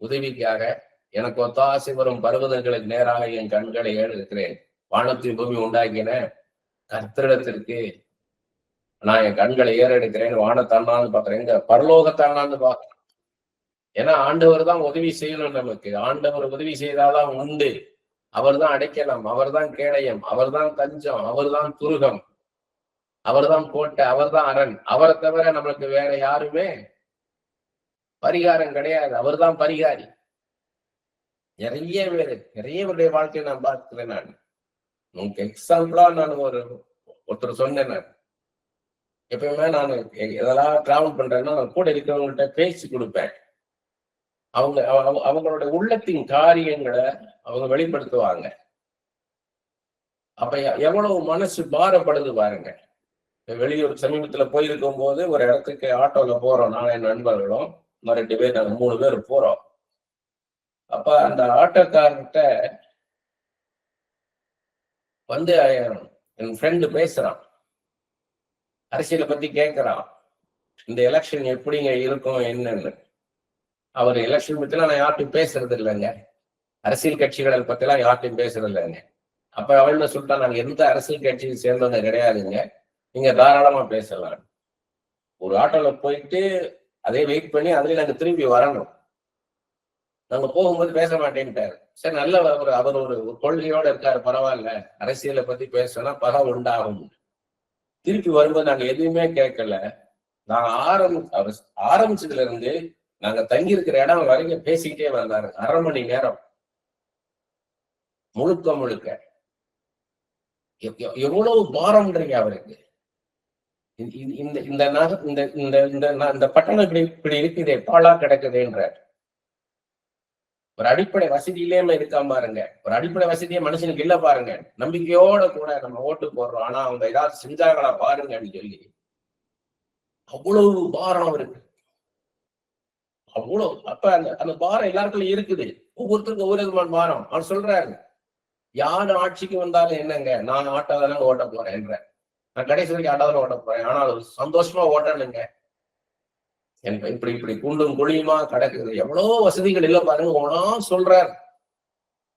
உதவிக்காக எனக்கு ஒத்தாசை வரும் பர்வதங்களுக்கு நேராக என் கண்களை ஏறெடுக்கிறேன். வானத்தின் பூமி உண்டாக்கின கர்த்தரிடத்திற்கு நான் என் கண்களை ஏறெடுக்கிறேன். வானத்தாண்டான்னு பாக்குறேன், எங்க பரலோகத்தாண்டான்னு பாக்குறேன். ஏன்னா ஆண்டவர் தான் உதவி செய்யணும். நமக்கு ஆண்டவர் உதவி செய்தாதான் உண்டு. அவர் தான் அடைக்கலாம், அவர் தான் கேடயம், அவர் தான் தஞ்சம், அவர் தான் துருகம், அவர் தான் கோட்டை, அவர் தான் அரண். அவரை தவிர நம்மளுக்கு வேற யாருமே பரிகாரம் கிடையாது. அவர் தான் பரிகாரி. நிறைய பேருடைய வாழ்க்கையை நான் பார்க்கிறேன். நான் உங்களுக்கு எக்ஸாம்பிளா நான் ஒருத்தர் சொன்னேன். நான் எப்பயுமே நான் இதெல்லாம் டிராவல் பண்றேன்னா நான் கூட இருக்கிறவங்கள்ட்ட பேசி கொடுப்பேன். அவங்களோட உள்ளத்தின் காரியங்களை அவங்க வெளிப்படுத்துவாங்க. அப்ப எவ்வளவு மனசு பாரப்படுது பாருங்க. வெளியூர் சமீபத்துல போயிருக்கும் போது ஒரு இடத்துக்கு ஆட்டோல போறோம், நான் என் நண்பர்களும் 2 பேர், நாங்க 3 பேர் போறோம். அப்ப அந்த ஆட்டோக்காரர்கிட்ட வந்து என் ஃப்ரெண்டு பேசுறான், அரசியலை பத்தி கேட்கிறான், இந்த எலெக்ஷன் எப்படிங்க இருக்கும் என்னன்னு. அவர் எலெக்ஷன் பத்திலாம் நான் யார்ட்டும் பேசுறது இல்லைங்க, அரசியல் கட்சிகளை பத்தி எல்லாம் யார்ட்டும் பேசுறது இல்லைங்க. அப்ப அவன் என்ன சொல்லிட்டான், நாங்க எந்த அரசியல் கட்சியை சேர்ந்தவங்க கிடையாதுங்க, நீங்க தாராளமா பேசலாம். ஒரு ஆட்டோல போயிட்டு அதே வெயிட் பண்ணி அதுல நாங்க திரும்பி வரணும், நாங்க போகும்போது பேச மாட்டேன்ட்டாரு. சரி, நல்ல அவர் ஒரு கொள்கையோட இருக்காரு, பரவாயில்ல, அரசியலை பத்தி பேசினா பகை உண்டாகும். திருப்பி வரும்போது நாங்க எதுவுமே கேட்கல, நாங்க ஆரம்பிச்சதுல இருந்து நாங்க தங்கி இருக்கிற இடம் வரைக்கும் பேசிக்கிட்டே வந்தாரு, 1/2 மணி நேரம் முழுக்க முழுக்க. எவ்வளவு பாரம்ன்றீங்க அவருக்கு. இந்த பட்டணம் இப்படி இருக்குது, பாழா கிடக்குதுன்ற ஒரு அடிப்படை வசதியிலே இருக்காம பாருங்க. ஒரு அடிப்படை வசதியே மனுஷனுக்கு இல்ல பாருங்க. நம்பிக்கையோட கூட நம்ம ஓட்டு போடுறோம், ஆனா அவங்க ஏதாவது செஞ்சாங்களா பாருங்கன்னு சொல்லி அவ்வளவு பாரம் இருக்கு, அவ்வளவு. அப்ப அந்த பாரம் எல்லாருக்குள்ள இருக்குது, ஒவ்வொருத்தருக்கும் ஒவ்வொரு விதமான பாரம். அவர் சொல்றாரு, யாரு ஆட்சிக்கு வந்தாலும் என்னங்க, நான் ஆட்டாதானே ஓட்ட போறேன்ற, நான் கடைசி வரைக்கும் ஆட்டாதானே ஓட்ட போறேன், ஆனால் சந்தோஷமா ஓட்டணுங்க. இப்படி இப்படி குண்டும் குழியுமா கிடக்குது, எவ்வளவு வசதிகள் இல்ல பாருங்க. ஒன்னா சொல்றாரு,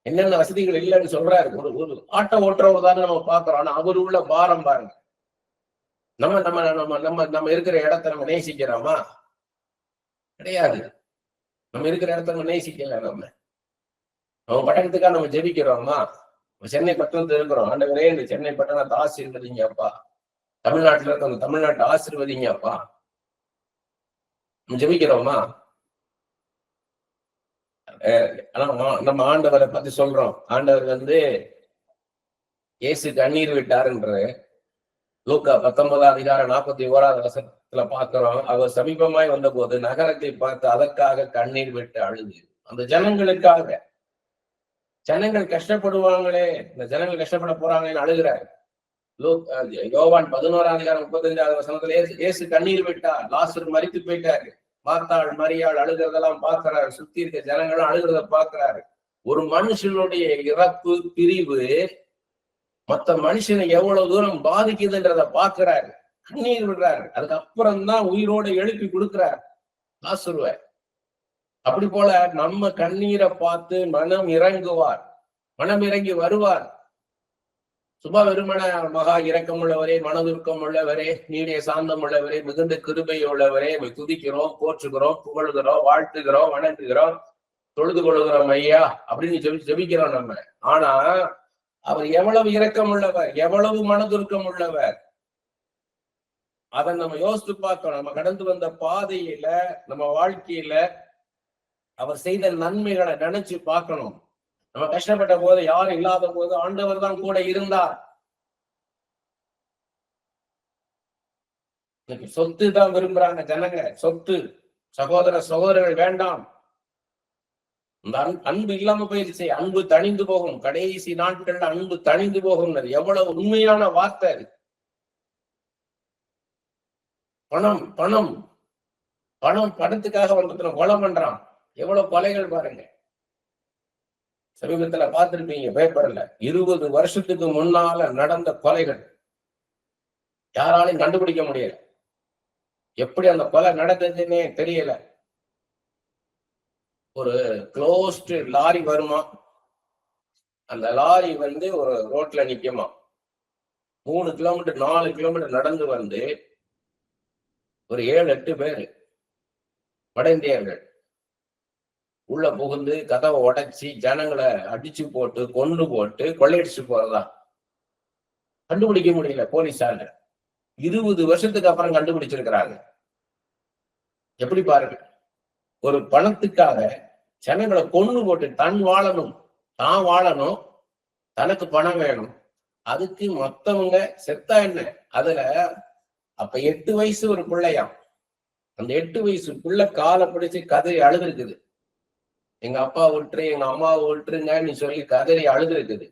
என்னென்ன வசதிகள் இல்லைன்னு சொல்றாரு. ஒரு ஆட்டோ ஓட்டுறவர் தானே நம்ம பாக்குறோம், ஆனா அவர் உள்ள பாரம் பாருங்க. நம்ம நம்ம நம்ம நம்ம நம்ம இருக்கிற இடத்த நம்ம நேசிக்கிறோமா? கிடையாது. நம்ம இருக்கிற இடத்த நம்ம நேசிக்கல. நம்ம பட்டணத்துக்காக நம்ம ஜெபிக்கிறோமா? சென்னை பட்டணத்துல இருக்கிறோம், ஆண்டவரே இந்த சென்னை பட்டணத்தை ஆசீர்வதிங்கப்பா, தமிழ்நாட்டுல இருக்க அந்த தமிழ்நாட்டை ஆசீர்வதிங்கப்பா, நம்ம ஜெபிக்கிறோமா? நம்ம ஆண்டவரை பத்தி சொல்றோம், ஆண்டவர் இயேசு கண்ணீர் விட்டாருன்ற லூக்கா 19:41 பாக்குறோம். அவர் சமீபமாய் வந்த போது நகரத்தை பார்த்து அதற்காக கண்ணீர் விட்டு அழுது, அந்த ஜனங்களுக்காக, ஜனங்கள் கஷ்டப்படுவாங்களே, இந்த ஜனங்கள் கஷ்டப்பட போறாங்கன்னு அழுகிறார். யோவான் 11:35 இயேசு கண்ணீர் விட்டார், லாசர் மரித்து போயிட்டாரு, மார்த்தாள் மரியாள் அழுகிறதெல்லாம் பார்க்கிறாரு, சுத்தி இருக்க ஜனங்களும் அழுகிறத பார்க்கிறாரு. ஒரு மனுஷனுடைய இறப்பு பிரிவு மற்ற மனுஷனை எவ்வளவு தூரம் பாதிக்குதுன்றத பாக்குறாரு, கண்ணீர் விடுறாரு. அதுக்கப்புறம் தான் உயிரோட எழுப்பி கொடுக்கிறார் லாசருவ. அப்படி போல நம்ம கண்ணீரை பார்த்து மனம் இறங்குவார், மனம் இறங்கி வருவார். சுபா வெறுமன மகா இரக்கம் உள்ளவரே, மனதுருக்கம் உள்ளவரே, நீடிய சாந்தம் உள்ளவரே, மிகுந்த கிருபை உள்ளவரே, துதிக்கிறோம், போற்றுகிறோம், புகழுகிறோம், வாழ்த்துகிறோம், வணங்குகிறோம், தொழுது கொள்ளுகிறோம் ஐயா அப்படின்னு ஜெபிக்கிறோம் நம்ம. ஆனா அவர் எவ்வளவு இரக்கம் உள்ளவர், எவ்வளவு மனதுருக்கம் உள்ளவர், அதை நம்ம யோசித்து பார்க்கணும். நம்ம கடந்து வந்த பாதையில, நம்ம வாழ்க்கையில அவர் செய்த நன்மைகளை நினைச்சு பார்க்கணும். நம்ம கஷ்டப்பட்ட போது, யாரும் இல்லாத போது ஆண்டவர் தான் கூட இருந்தார். சொத்து தான் விரும்புறாங்க ஜனங்க, சொத்து, சகோதர சகோதரர்கள் வேண்டாம். இந்த அன்பு இல்லாம போயிருச்சு, அன்பு தணிந்து போகும், கடைசி நாட்கள்ல அன்பு தணிந்து போகும். எவ்வளவு உண்மையான வார்த்தை அது. பணம் பணம் பணம் பணத்துக்காக வந்து கொலை பண்றான், எவ்வளவு கொலைகள் பாருங்க. சமீபத்துல பார்த்திருப்பீங்க பேப்பர்ல, 20 வருஷத்துக்கு முன்னால நடந்த கொலைகள், யாராலையும் கண்டுபிடிக்க முடியல, எப்படி அந்த கொலை நடந்ததுன்னே தெரியல. ஒரு க்ளோஸ்டு லாரி வருமா, அந்த லாரி ஒரு ரோட்ல நிக்குமா, 3 கிலோமீட்டர் 4 கிலோமீட்டர் நடந்து வந்து ஒரு 7-8 பேரு வட இந்தியர்கள் உள்ள புகுந்து கதவை உடைச்சி ஜனங்களை அடிச்சு போட்டு கொண்டு போட்டு கொள்ளையடிச்சு போறதா கண்டுபிடிக்க முடியல போலீஸால. 20 வருஷத்துக்கு அப்புறம் கண்டுபிடிச்சிருக்கிறாங்க. எப்படி பாருங்க, ஒரு பணத்துக்காக ஜனங்களை கொண்டு போட்டு தான் வாழணும், தனக்கு பணம் வேணும், அதுக்கு மத்தவங்க செத்தா என்ன. அதுல அப்ப 8 வயசு ஒரு பிள்ளையாம், அந்த 8 வயசு பிள்ளை காலை பிடிச்சு கதறி அழுதுருக்குது, எங்க அப்பா விட்டுரு, எங்க அம்மாவை விட்டுருங்கன்னு சொல்லி கதறி அழுதுருக்குது.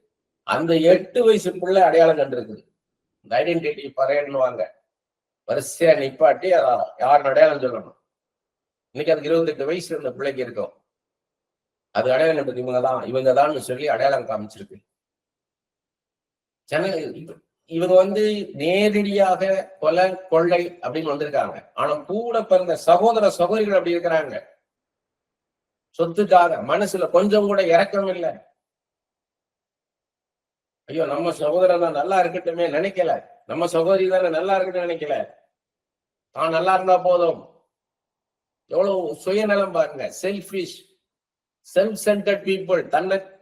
அந்த 8 வயசு பிள்ளை அடையாளம் கண்டிருக்குது. இந்த ஐடென்டிட்டி பரேடுன்னுவாங்க, வரிசையா நிப்பாட்டி யார் அடையாளம் சொல்லணும். இன்னைக்கு அதுக்கு 28 வயசு இருந்த பிள்ளைக்கு இருக்கும், அது அடையாளம் கண்டது இவங்கதான் சொல்லி அடையாளம் காமிச்சிருக்கு. இவங்க நேரடியாக கொலை கொள்ளை அப்படின்னு வந்திருக்காங்க. ஆனா கூட பிறந்த சகோதர சகோதரிகள் அப்படி இருக்கிறாங்க. சொத்துக்காக மனசுல கொஞ்சம் கூட இறக்கம் இல்லை. ஐயோ நம்ம சகோதரன் தான் நல்லா இருக்கட்டுமே நினைக்கல, நம்ம சகோதரி தானே நல்லா இருக்கட்டும் நினைக்கல, தான் நல்லா இருந்தா போதும். எவ்வளவு சுயநலம் பாருங்க. செல்ஃபிஷ், செல்ஃப் சென்டர்ட் பீப்புள்,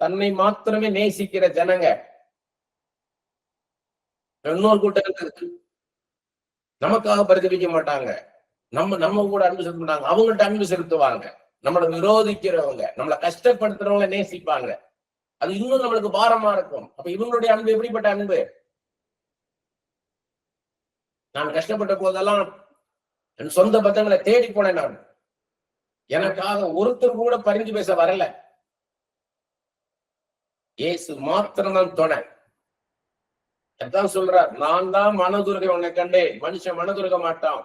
தன்னை மாத்திரமே நேசிக்கிற ஜனங்க. இன்னொரு கூட்டம் இருக்கு, நமக்காக பரிதவிக்க மாட்டாங்க, நம்ம கூட அன்பு செலுத்த மாட்டாங்க, அவங்கள்ட்ட அன்பு செலுத்துவாங்க. நம்மளை விரோதிக்கிறவங்க, நம்மளை கஷ்டப்படுத்துறவங்க நேசிப்பாங்க. அது இன்னும் நம்மளுக்கு பாரமா இருக்கும். அப்ப இவங்களுடைய அன்பு எப்படிப்பட்ட அன்பு? நான் கஷ்டப்பட்ட போதெல்லாம் என் சொந்த பந்தங்களை தேடி போனேன். நான் எனக்காக ஒருத்தர் கூட பரிந்து பேச வரல. இயேசு மாத்திரம்தான் துணை. அதான் சொல்றார், நான் தான் மனதுருக உன்னை கண்டேன், மனுஷன் மனதுருக மாட்டான்.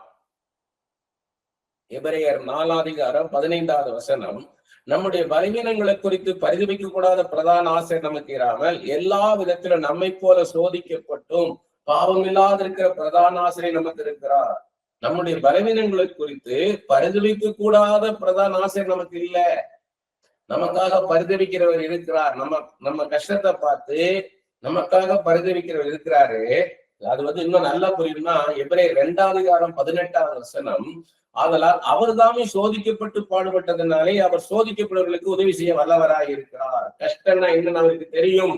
எபிரேயர் 4:15 வசனம். நம்முடைய பலவீனங்களை குறித்து பரிதவிக்க கூடாத பிரதான ஆசிரியர் நமக்கு இராமல் எல்லா விதத்திலும் நம்மை போல சோதிக்கப்பட்டும் பாவம் இல்லாதிருக்கிற பிரதான ஆசிரியர் நமக்கு இருக்கிறார். நம்முடைய பலவீனங்களை குறித்து பரிதவிக்க கூடாத பிரதான ஆசிரியர் நமக்கு இல்ல. நமக்காக பரிதவிக்கிறவர் இருக்கிறார். நம்ம கஷ்டத்தை பார்த்து நமக்காக பரிதவிக்கிறவர் இருக்கிறாரு. அது இன்னும் நல்லா புரியுதுன்னா எபிரேயர் 2:18 வசனம். ஆதலால் அவர் தாமே சோதிக்கப்பட்டு பாடுபட்டதுனாலே அவர் சோதிக்கப்படுவர்களுக்கு உதவி செய்ய வல்லவராய் இருக்கிறார். கஷ்டம்னா என்னன்னு அவருக்கு தெரியும்.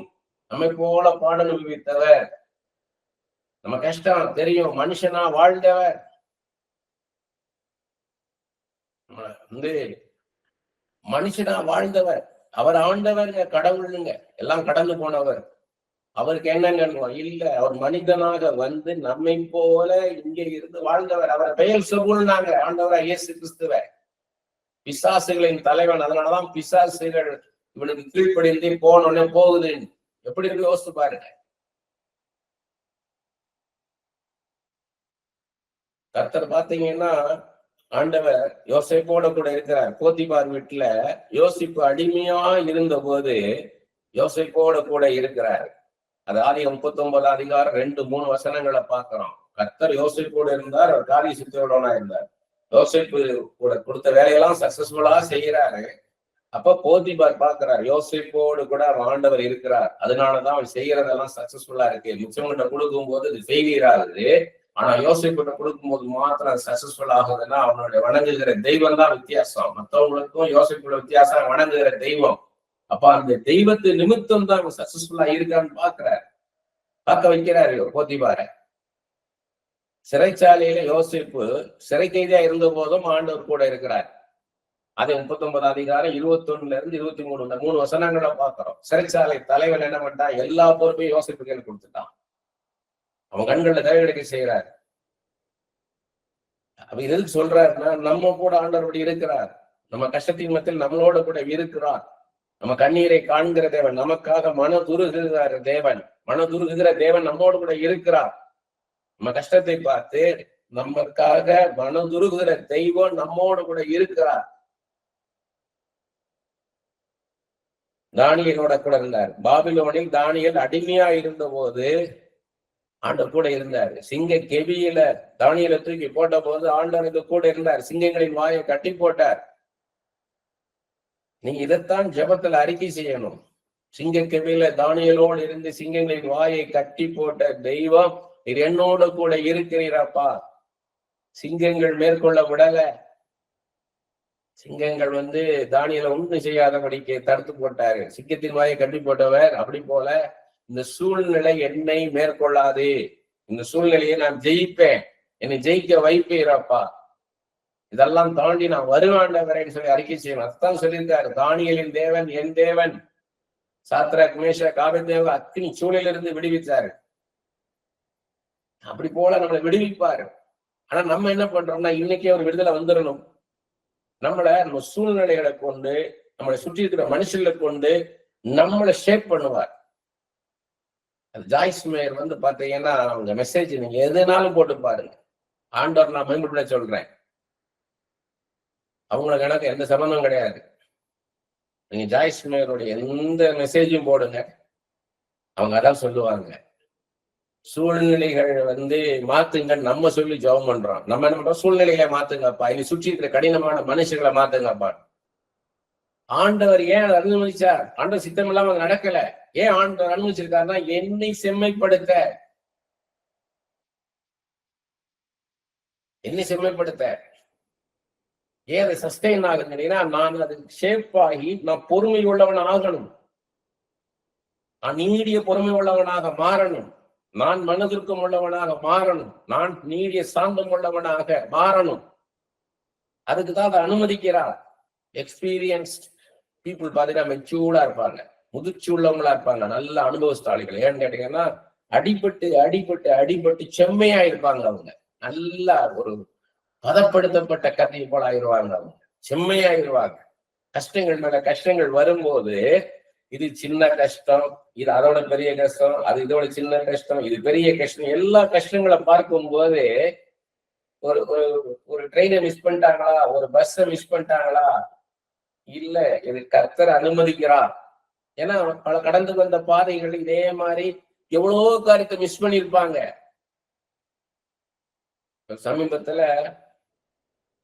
நம்மை போல பாட அனுபவித்தவர், நம்ம கஷ்டம் தெரியும். மனுஷனா வாழ்ந்தவர், மனுஷனா வாழ்ந்தவர். அவர் ஆண்டவருங்க, கடவுளுங்க, எல்லாம் கடந்து போனவர். அவருக்கு என்னங்க இல்ல, அவர் மனிதனாக நம்மை போல இங்கே இருந்து வாழ்ந்தவர். அவர் பெயர் சொல்லுனாங்க ஆண்டவரா இயேசு கிறிஸ்துவ, பிசாசுகளின் தலைவன். அதனாலதான் பிசாசுகள் இவனுக்கு கீழ்ப்படிந்து போனோடனே போகுது. எப்படி இருக்கு யோசித்து பாருங்க. கர்த்தர் பாத்தீங்கன்னா ஆண்டவர் யோசிப்போட கூட இருக்கிறார். போத்திபார் வீட்டுல யோசிப்பு அடிமையா இருந்த போது யோசிப்போட கூட இருக்கிறார். அது ஆதிகம் 39:2-3 வசனங்களை பார்க்கிறோம். கர்த்தர் யோசிப்போடு இருந்தார், அவர் காரிய சித்தோடனா இருந்தார். யோசிப்பு கூட கொடுத்த வேலையெல்லாம் சக்சஸ்ஃபுல்லா செய்யறாரு. அப்ப போத்திபார் பாக்குறார், யோசிப்போடு கூட ஆண்டவர் இருக்கிறார், அதனாலதான் அவன் செய்யறதெல்லாம் சக்சஸ்ஃபுல்லா இருக்கு. மிச்சவங்கிட்ட கொடுக்கும் போது அது ஃபெயிலியர் ஆகுது, ஆனா யோசிப்பிட்ட கொடுக்கும் போது மாத்திரம் சக்சஸ்ஃபுல் ஆகுதுன்னா அவனுடைய வணங்குகிற தெய்வம் தான் வித்தியாசம். மற்றவங்களுக்கும் யோசிப்புள்ள வித்தியாசம் வணங்குகிற தெய்வம். அப்ப அந்த தெய்வத்து நிமித்தம் தான் சக்சஸ்ஃபுல்லா இருக்கான்னு பார்க்க வைக்கிறாரு போத்திபார. சிறைச்சாலையில யோசிப்பு சிறை கைதியா இருந்த போதும் ஆண்டவர் கூட இருக்கிறார். அது 39:21-23 3 வசனங்களை பார்க்கிறோம். சிறைச்சாலை தலைவன் என்ன பண்ணிட்டா, எல்லா பொறுப்பையும் யோசிப்புக்கு கொடுத்துட்டான். அவன் கண்கள்ல தேவையடைக்க செய்யறாரு. அப்ப எதுக்கு சொல்றாருன்னா, நம்ம கூட ஆண்டவரோடு இருக்கிறார், நம்ம கஷ்டத்தின் மத்தியில் நம்மளோட கூட இருக்கிறார். நம்ம கண்ணீரை காண்கிற தேவன், நமக்காக மனதுருகுகிற தேவன், மனதுருகுகிற தேவன் நம்மோடு கூட இருக்கிறார். நம்ம கஷ்டத்தை பார்த்து நமக்காக மனதுருகுகிற தெய்வம் நம்மோடு கூட இருக்கிறார். தானியலோட கூட இருந்தார். பாபிலோனில் தானியல் அடிமையா இருந்த போது ஆண்டவர் கூட இருந்தார். சிங்க கெபியில தானியலை தூக்கி போட்ட போது ஆண்டவருக்கு கூட இருந்தார். சிங்கங்களின் வாயை கட்டி போட்டார். நீங்க இதைத்தான் ஜெபத்துல அறிக்கை செய்யணும். சிங்க கெபியில தானியலோடு இருந்து சிங்கங்களின் வாயை கட்டி போட்ட தெய்வம், இது என்னோட கூட இருக்கிறீரப்பா. சிங்கங்கள் மேற்கொள்ள விடல. சிங்கங்கள் தானியலை ஒன்றும் செய்யாதபடிக்கு தடுத்து போட்டாரு. சிங்கத்தின் வாயை கட்டி போட்டவர். அப்படி போல இந்த சூழ்நிலை என்னை மேற்கொள்ளாது, இந்த சூழ்நிலையை நான் ஜெயிப்பேன், என்னை ஜெயிக்க வைப்பீரப்பா, இதெல்லாம் தாண்டி நான் வருவாண்டவரேன்னு சொல்லி அறிக்கை செய்யணும். அதுதான் சொல்லியிருக்காரு, தானியலின் தேவன் என் தேவன். சாத்ராக் மேஷாக் ஆபேத்நேகோ அக்னி சூழலிலிருந்து விடுவித்தாரு. அப்படி போல நம்மளை விடுவிப்பாரு. ஆனா நம்ம என்ன பண்றோம்னா, இன்னைக்கே ஒரு விடுதலை வந்துடணும். நம்ம சூழ்நிலைகளை கொண்டு, நம்மளை சுற்றி இருக்கிற மனுஷர்களை கொண்டு நம்மளை ஷேப் பண்ணுவார். ஜாய்ஸ் மேயர் பாத்தீங்கன்னா அவங்க மெசேஜ் நீங்க எதுனாலும் போட்டு பாருங்க. ஆண்டவர் நான் மேம்பட சொல்றேன், அவங்களுக்கு எனக்கு எந்த சம்பந்தம் கிடையாது. நீங்க ஜாய்ஸ் மேயருடைய எந்த மெசேஜும் போடுங்க, அவங்க அதான் சொல்லுவாங்க. சூழ்நிலைகள் மாத்துங்க நம்ம சொல்லி ஜெபம் பண்றோம். நம்ம என்ன பண்றோம்? சூழ்நிலைகளை மாத்துங்கப்பா, இனி சுற்றி இருக்கிற கடினமான மனுஷர்களை மாத்துங்கப்பா. ஆண்டவர் ஏன் அதை அனுமதிச்சார்? ஆண்டவர் சித்தம் இல்லாம நடக்கல. ஏன் ஆண்டவர் அனுமதிச்சிருக்காருன்னா என்னை செம்மைப்படுத்த, என்னை செம்மைப்படுத்த. ஏன் அதை சஸ்டெயின் ஆகுதுன்னா, நான் அது ஷேப் ஆகி நான் பொறுமை உள்ளவன் ஆகணும், நான் நீடிய பொறுமை உள்ளவனாக மாறணும், நான் மனதிற்கும் உள்ளவனாக மாறணும், நான் நீடிய சாந்தம் உள்ளவனாக மாறணும். அதுக்குதான் அதை அனுமதிக்கிறார். எக்ஸ்பீரியன்ஸ்ட் பீப்புள் பாத்தீங்கன்னா மெச்சூர்டா இருப்பாங்க, முதிர்ச்சி உள்ளவங்களா இருப்பாங்க, நல்ல அனுபவஸ்தாளிகள். ஏன்னு கேட்டீங்கன்னா அடிபட்டு அடிபட்டு அடிபட்டு செம்மையா இருப்பாங்க. அவங்க நல்லா ஒரு பதப்படுத்தப்பட்ட கதையை போல ஆயிடுவாங்க. அவங்க செம்மையாயிருவாங்க. கஷ்டங்கள் மேல கஷ்டங்கள் வரும்போது இது சின்ன கஷ்டம், இது அதோட பெரிய கஷ்டம், அது இதோட சின்ன கஷ்டம், இது பெரிய கஷ்டம், எல்லா கஷ்டங்களை பார்க்கும்போது ஒரு ஒரு ட்ரெயினை மிஸ் பண்ணிட்டாங்களா, ஒரு பஸ்ஸை மிஸ் பண்ணிட்டாங்களா? இல்ல, இது கர்த்தர் அனுமதிக்கிறார். ஏன்னா பல கடந்து வந்த பாதைகள் இதே மாதிரி எவ்வளவோ காரியத்தை மிஸ் பண்ணிருப்பாங்க. சமீபத்துல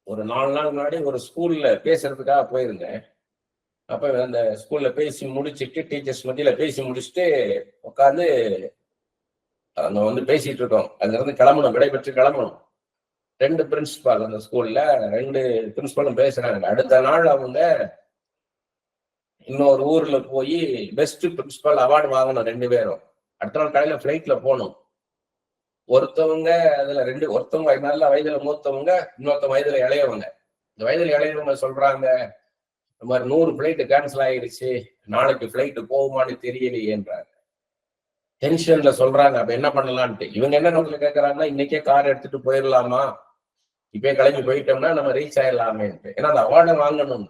ஒரு 4 நாள் முன்னாடி ஒரு ஸ்கூல்ல பேசுறதுக்காக போயிருந்தேன். அப்ப அந்த ஸ்கூல்ல பேசி முடிச்சுட்டு, டீச்சர்ஸ் மத்தியில பேசி முடிச்சுட்டு உட்காந்து அங்க பேசிட்டு இருக்கோம். அங்க இருந்து கிளம்பணும், விடைபெற்று கிளம்பணும். 2 பிரின்சிபால் அந்த ஸ்கூல்ல 2 பிரின்சிபாலும் பேசுறாங்க. அடுத்த நாள் அவங்க இன்னொரு ஊர்ல போய் பெஸ்ட் பிரின்சிபால் அவார்டு வாங்கணும் 2 பேரும். அடுத்த நாள் காலையில பிளைட்ல போகணும். ஒருத்தவங்க அதுல ஒருத்தவங்க நல்ல வயதுல மூத்தவங்க, இன்னொருத்தவங்க வயதுல இளையவங்க. இந்த வயதுல இளையவங்க சொல்றாங்க, இந்த மாதிரி 100 பிளைட் கேன்சல் ஆயிடுச்சு, நாளைக்கு பிளைட் போகுமான்னு தெரியலையேன்றாங்க. டென்ஷன்ல சொல்றாங்க. அப்ப என்ன பண்ணலான்ட்டு இவங்க என்ன நோக்கில கேட்கறாங்கன்னா, இன்னைக்கே கார் எடுத்துட்டு போயிடலாமா, இப்பயே கிளம்பி போயிட்டோம்னா நம்ம ரீச் ஆயிடலாமேன்ட்டு. ஏன்னா அந்த அவார்டை வாங்கணும்.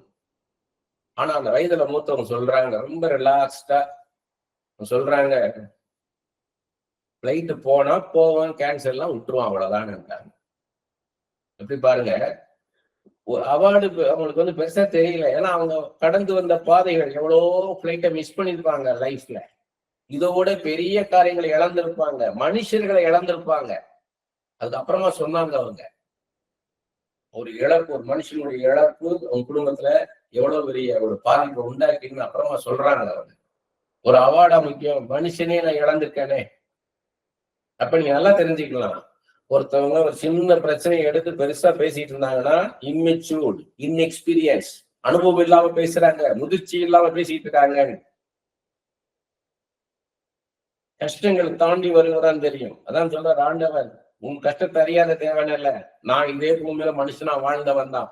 ஆனா அந்த வயதுல மூத்தவங்க சொல்றாங்க, ரொம்ப ரிலாக்ஸ்டா சொல்றாங்க, பிளைட் போனா போவோம், கேன்சல் எல்லாம் விட்டுருவோம், அவ்வளவுதான். எப்படி பாருங்க, ஒரு அவார்டு அவங்களுக்கு பெருசா தெரியல. ஏன்னா அவங்க கடந்து வந்த பாதைகள் எவ்வளோ பிளைட்டை மிஸ் பண்ணிருப்பாங்க லைஃப்ல. இதோட பெரிய காரியங்களை இழந்திருப்பாங்க, மனுஷர்களை இழந்திருப்பாங்க. அதுக்கப்புறமா சொன்னாங்க அவங்க, ஒரு இழப்பு, ஒரு மனுஷனுடைய இழப்பு அவங்க குடும்பத்துல எவ்வளவு பெரிய ஒரு பாதிப்பை உண்டாக்கின்னு அப்புறமா சொல்றாங்க அவங்க. ஒரு அவார்டா முக்கியம், மனுஷனே நான் இழந்திருக்கேனே. அப்ப நீங்க நல்லா தெரிஞ்சுக்கலாம், ஒருத்தவங்க ஒரு சின்ன பிரச்சனையை எடுத்து பெருசா பேசிட்டு இருந்தாங்கன்னா இம்மெச்சூர்ட், இன்எக்ஸ்பீரியன்ஸ், அனுபவம் இல்லாம பேசுறாங்க, முதிர்ச்சி இல்லாம பேசிட்டு இருக்காங்க. கஷ்டங்கள் தாண்டி வருவதான் தெரியும். அதான் சொல்ற ஆண்டவன், உன் கஷ்டத்தை அறியாத தேவன் அல்ல, நான் இதே பூமியில மனுஷனா வாழ்ந்தவன் தான்,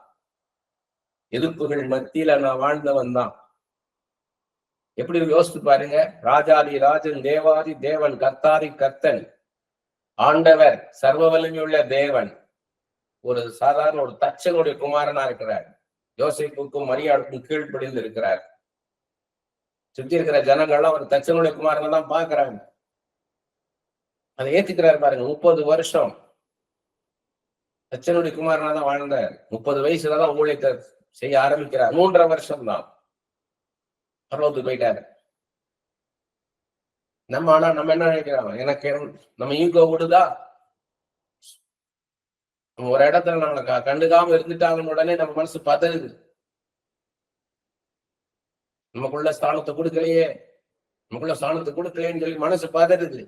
எதிர்ப்புகள் மத்தியில நான் வாழ்ந்தவன் தான். எப்படி யோசித்து பாருங்க, ராஜாதி ராஜன், தேவாதி தேவன், கர்த்தாதி கர்த்தன், ஆண்டவர், சர்வ வலிமையுள்ள தேவன், ஒரு சாதாரண ஒரு தச்சனுடைய குமாரனா இருக்கிறார். யோசேப்புக்கும் மரியாளுக்கும் கீழ்ப்படிந்து இருக்கிறார். சுத்தி இருக்கிற ஜனங்கள்லாம் ஒரு தச்சனுடைய குமாரனை தான் பாக்குறாங்க. அதை ஏத்துக்கிறாரு பாருங்க. 30 வருஷம் தச்சனுடைய குமாரனா தான் வாழ்ந்தார். 30 வயசுலதான் ஊழியத்தை செய்ய ஆரம்பிக்கிறார். 3.5 வருஷம் தான் பரலோகத்துக்கு போயிட்டாரு. ஆனா நம்ம என்ன நினைக்கிறோம், எனக்கு நம்ம ஈகோ விடுதா, ஒரு இடத்துல நம்மளை கண்டுக்காம இருந்துட்டாங்கன்னு உடனே நம்ம மனசு பதறுது. நமக்குள்ள ஸ்தானத்தை கொடுக்கலையே, நமக்குள்ள ஸ்தானத்தை கொடுக்கலையேன்னு சொல்லி மனசு பதறுது.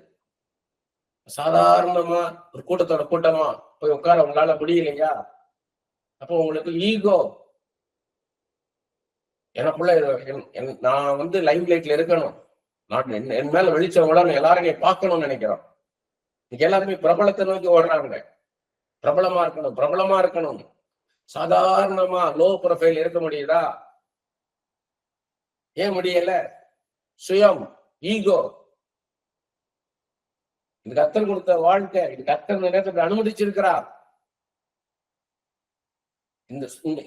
சாதாரணமா ஒரு கூட்டத்தோட கூட்டமா போய் உட்கார உங்களால முடியலையா? அப்போ உங்களுக்கு ஈகோ, எனக்குள்ள நான் லைம் லைட்ல இருக்கணும், நான் என் மேல வெளிச்சவங்கள எல்லாரும் பார்க்கணும்னு நினைக்கிறோம். எல்லாருமே பிரபலத்தை நோக்கி ஓடுறாங்க. பிரபலமா இருக்கணும், பிரபலமா இருக்கணும். சாதாரணமா லோ ப்ரொஃபைல் இருக்க முடியுதா? ஏன் முடியல? சுயம், ஈகோ. இது கர்த்தர் கொடுத்த வாழ்க்கை, இது கர்த்தர் நேரத்துக்கு அனுமதிச்சிருக்கிறார்.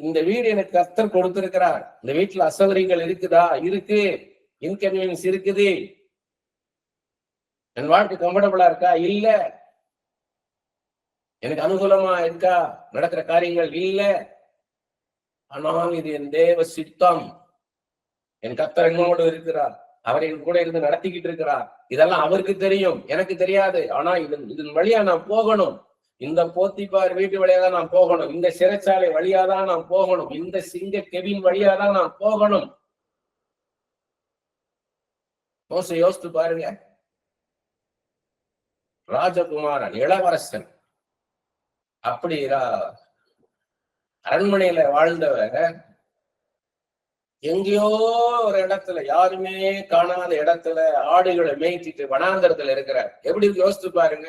இந்த வீடு எனக்கு கர்த்தர் கொடுத்திருக்கிறார். இந்த வீட்டுல அசௌகரியங்கள் இருக்குதா? இருக்கு. இன்கன்வீனியன்ஸ் இருக்குது. என் வாழ்க்கை கம்ஃபர்டபுளா இருக்கா? இல்ல. எனக்கு அனுகூலமா இருக்கா நடக்கிற காரியங்கள்? இல்ல. ஆனால் இது என் தேவ சித்தம், என் கர்த்தர் என்னோடு இருக்கிறார். அவரை கூட இருந்து நடத்திக்கிட்டு இருக்கிறார். இதெல்லாம் அவருக்கு தெரியும், எனக்கு தெரியாது. ஆனா இதன் வழியா நான் போகணும். இந்த போத்திபார் வீட்டு வழியாதான் நான் போகணும். இந்த சிறைச்சாலை வழியாதான் நான் போகணும். இந்த சிங்க கெபின் வழியாதான் நான் போகணும். மோசே யோசித்து பாருங்க. ராஜகுமாரன், இளவரசன், அப்படி அரண்மனையில வாழ்ந்தவர் எங்கேயோ ஒரு இடத்துல, யாருமே காணாத இடத்துல ஆடுகளை மேய்ச்சிட்டு வனாந்தரத்துல இருக்கிறார். எப்படி யோசித்து பாருங்க.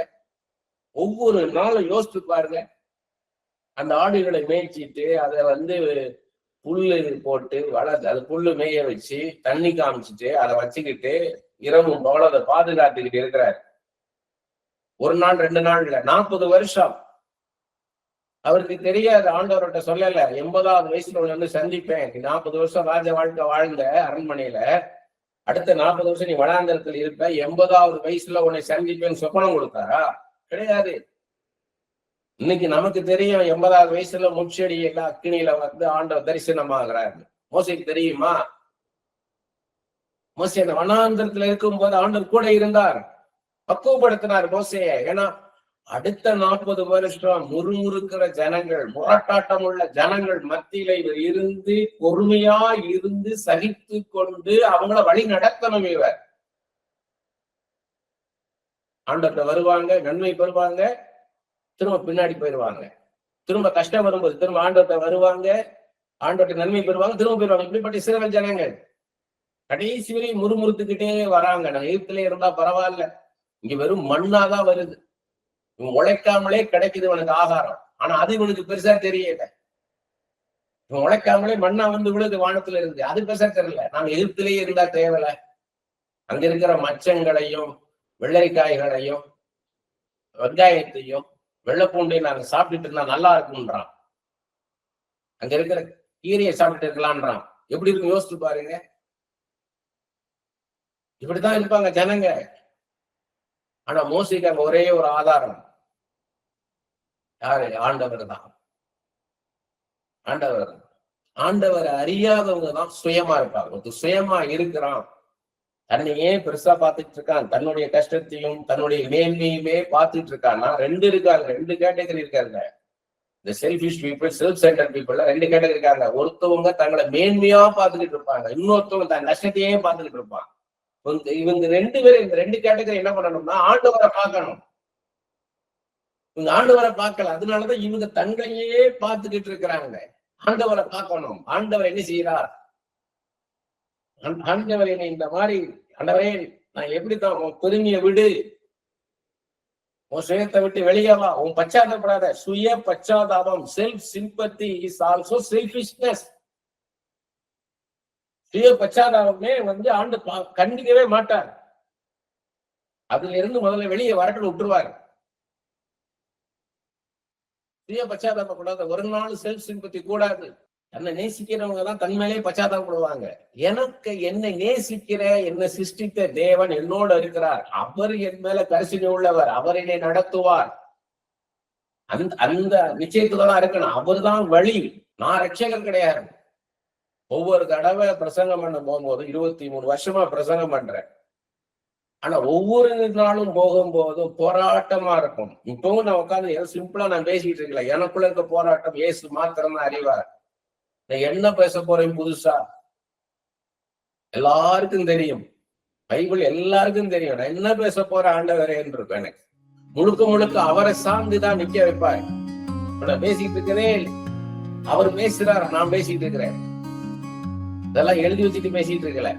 ஒவ்வொரு நாளும் யோசித்து பாருங்க. அந்த ஆடுகளை மேய்ச்சிட்டு அதை புல்லு போட்டு வளர்த்து, அது புல்லு மேய வச்சு தண்ணி காமிச்சிட்டு அதை வச்சுக்கிட்டு இரவும் பகலும் அதை பாதுகாத்துக்கிட்டு இருக்கிறார். ஒரு நாள் 2 நாள் இல்ல, 40 வருஷம். அவருக்கு தெரியாது, ஆண்டவர்கிட்ட சொல்லல. 80வது வயசுல சந்திப்பேன். 40 வருஷம் ராஜ வாழ்க்கை வாழ்ந்த அரண்மனையில, அடுத்த 40 வருஷம் நீ வனாந்தரத்தில் இருப்ப, 80வது வயசுல உன்னை சந்திப்பேன்னு சொப்பனம் கொடுத்தாரா? கிடையாது. இன்னைக்கு நமக்கு தெரியும் 80வது வயசுல முட்செடியில அக்கினியில ஆண்டவர் தரிசனமாகிறார். மோசைக்கு தெரியுமா? மோசே அந்த வனாந்தரத்துல இருக்கும் போது ஆண்டவர் கூட இருந்தார், பக்குவப்படுத்தினார் மோசைய. ஏன்னா அடுத்த 40 வருஷம் முறுமுறுக்கிற ஜனங்கள், முரட்டாட்டம் உள்ள ஜனங்கள் மத்தியில இவர் இருந்து பொறுமையா இருந்து சகித்து கொண்டு அவங்கள வழி நடத்தணும். இவர் ஆண்டவர்கிட்ட வருவாங்க, நன்மை பெறுவாங்க, திரும்ப பின்னாடி போயிடுவாங்க. திரும்ப கஷ்டம் வரும்போது திரும்ப ஆண்டவர்கிட்ட வருவாங்க, ஆண்டவர்கிட்ட நன்மை பெறுவாங்க, திரும்ப போயிடுவாங்க. இப்படிப்பட்ட இஸ்ரவேல் ஜனங்கள் கடைசி வரை முறுமுறுத்துக்கிட்டே வராங்க. நான் எகிப்திலே இருந்தா பரவாயில்ல, இங்க வெறும் மண்ணாதான் வருது, இவன் உழைக்காமலே கிடைக்குது உனக்கு ஆகாரம். ஆனா அது இவனுக்கு பெருசா தெரியல. இவன் உழைக்காமலே மண்ணா விழுது வானத்துல இருந்து, அது பெருசா தெரியல. நாங்க எகிப்திலேயே இருந்தா தேவையில்ல, அங்க இருக்கிற மச்சங்களையும் வெள்ளரிக்காய்களையும் வெங்காயத்தையும் வெள்ளைப்பூண்டையும் நாங்க சாப்பிட்டுட்டு இருந்தா நல்லா இருக்கும்ன்றான். அங்க இருக்கிற கீரையை சாப்பிட்டு இருக்கலான்றான். எப்படி இருக்கும் யோசிச்சு பாருங்க. இப்படித்தான் இருப்பாங்க ஜனங்க. ஆனா மோசைக்கு அங்க ஒரே ஒரு ஆதாரம், யாரு? ஆண்டவர் தான். ஆண்டவர் தான். ஆண்டவரை அறியாதவங்க தான் சுயமா இருப்பாங்க. சுயமா இருக்கிறான், தன்னையே பெருசா பார்த்துட்டு இருக்கான், தன்னுடைய கஷ்டத்தையும் தன்னுடைய மேன்மையுமே பார்த்துட்டு இருக்கான்னா 2 இருக்காங்க, 2 கேட்டகரி இருக்காங்க. இந்த selfish people, self centre people 2 category இருக்காங்க. ஒருத்தவங்க தங்களை மேன்மையா பார்த்துக்கிட்டு இருப்பாங்க, இன்னொருத்தவங்க தன் கஷ்டத்தையே பார்த்துக்கிட்டு இருப்பாங்க. இவங்க 2 பேரும், இந்த 2 கேட்டகரி என்ன பண்ணணும்னா ஆண்டவரை பார்க்கணும். இவங்க ஆண்டவரை பார்க்கல, அதனாலதான் இவங்க தங்களையே பார்த்துக்கிட்டு இருக்கிறாங்க. ஆண்டவரை பார்க்கணும். ஆண்டவர் என்ன செய்யறார்? ஆண்டவர் என்னை இந்த மாதிரி, ஆண்டவரே நான் எப்படித்தான், உன் பெருமையை விடு, உன் சுயத்தை விட்டு வெளியேவா, உன் பச்சாதாபப்படாத. சுய பச்சாதாபம், self sympathy is also selfishness. சுய பச்சாதாபமே ஆண்டு கண்டிக்கவே மாட்டார். அதுல இருந்து முதல்ல வெளியே வரட்டு விட்டுருவாரு. சுய பச்சாதாபப்படாத, ஒரு நாள் செல்ஃப் சிம்பத்தி கூடாது. தன்னை நேசிக்கிறவங்க தான் தன் மேலே பச்சாதாபப்படுவாங்க. எனக்கு என்னை நேசிக்கிற, என்னை சிருஷ்டித்த தேவன் என்னோடு இருக்கிறார், அவர் என் மேல கரிசனை உள்ளவர், அவர் என்னை நடத்துவார். அந்த நிச்சயத்துதான் இருக்கணும். அவர் தான் வழி, நான் ரட்சகர் கிடையாது. ஒவ்வொரு தடவை பிரசங்கம் பண்ண போகும்போது, 23 வருஷமா பிரசங்கம் பண்றேன், ஆனா ஒவ்வொரு நாளும் போகும்போதும் போராட்டமா இருக்கும். இப்பவும் நான் உட்காந்து சிம்பிளா நான் பேசிட்டு இருக்கல, எனக்குள்ள இருக்க போராட்டம் இயேசு மாத்திரம் தான் அறிவார். நான் என்ன பேச போறேன் புதுசா? எல்லாருக்கும் தெரியும், பைபிள் எல்லாருக்கும் தெரியும். நான் என்ன பேச போறேன் ஆண்டவரே என்று இருப்பேன். எனக்கு முழுக்க முழுக்க அவரை சார்ந்துதான் நிக்க வைப்பார். நான் பேசிட்டு இருக்கிறதே, அவர் பேசுறாரு, நான் பேசிட்டு இருக்கிறேன். இதெல்லாம் எழுதி வச்சுட்டு பேசிட்டு இருக்கல.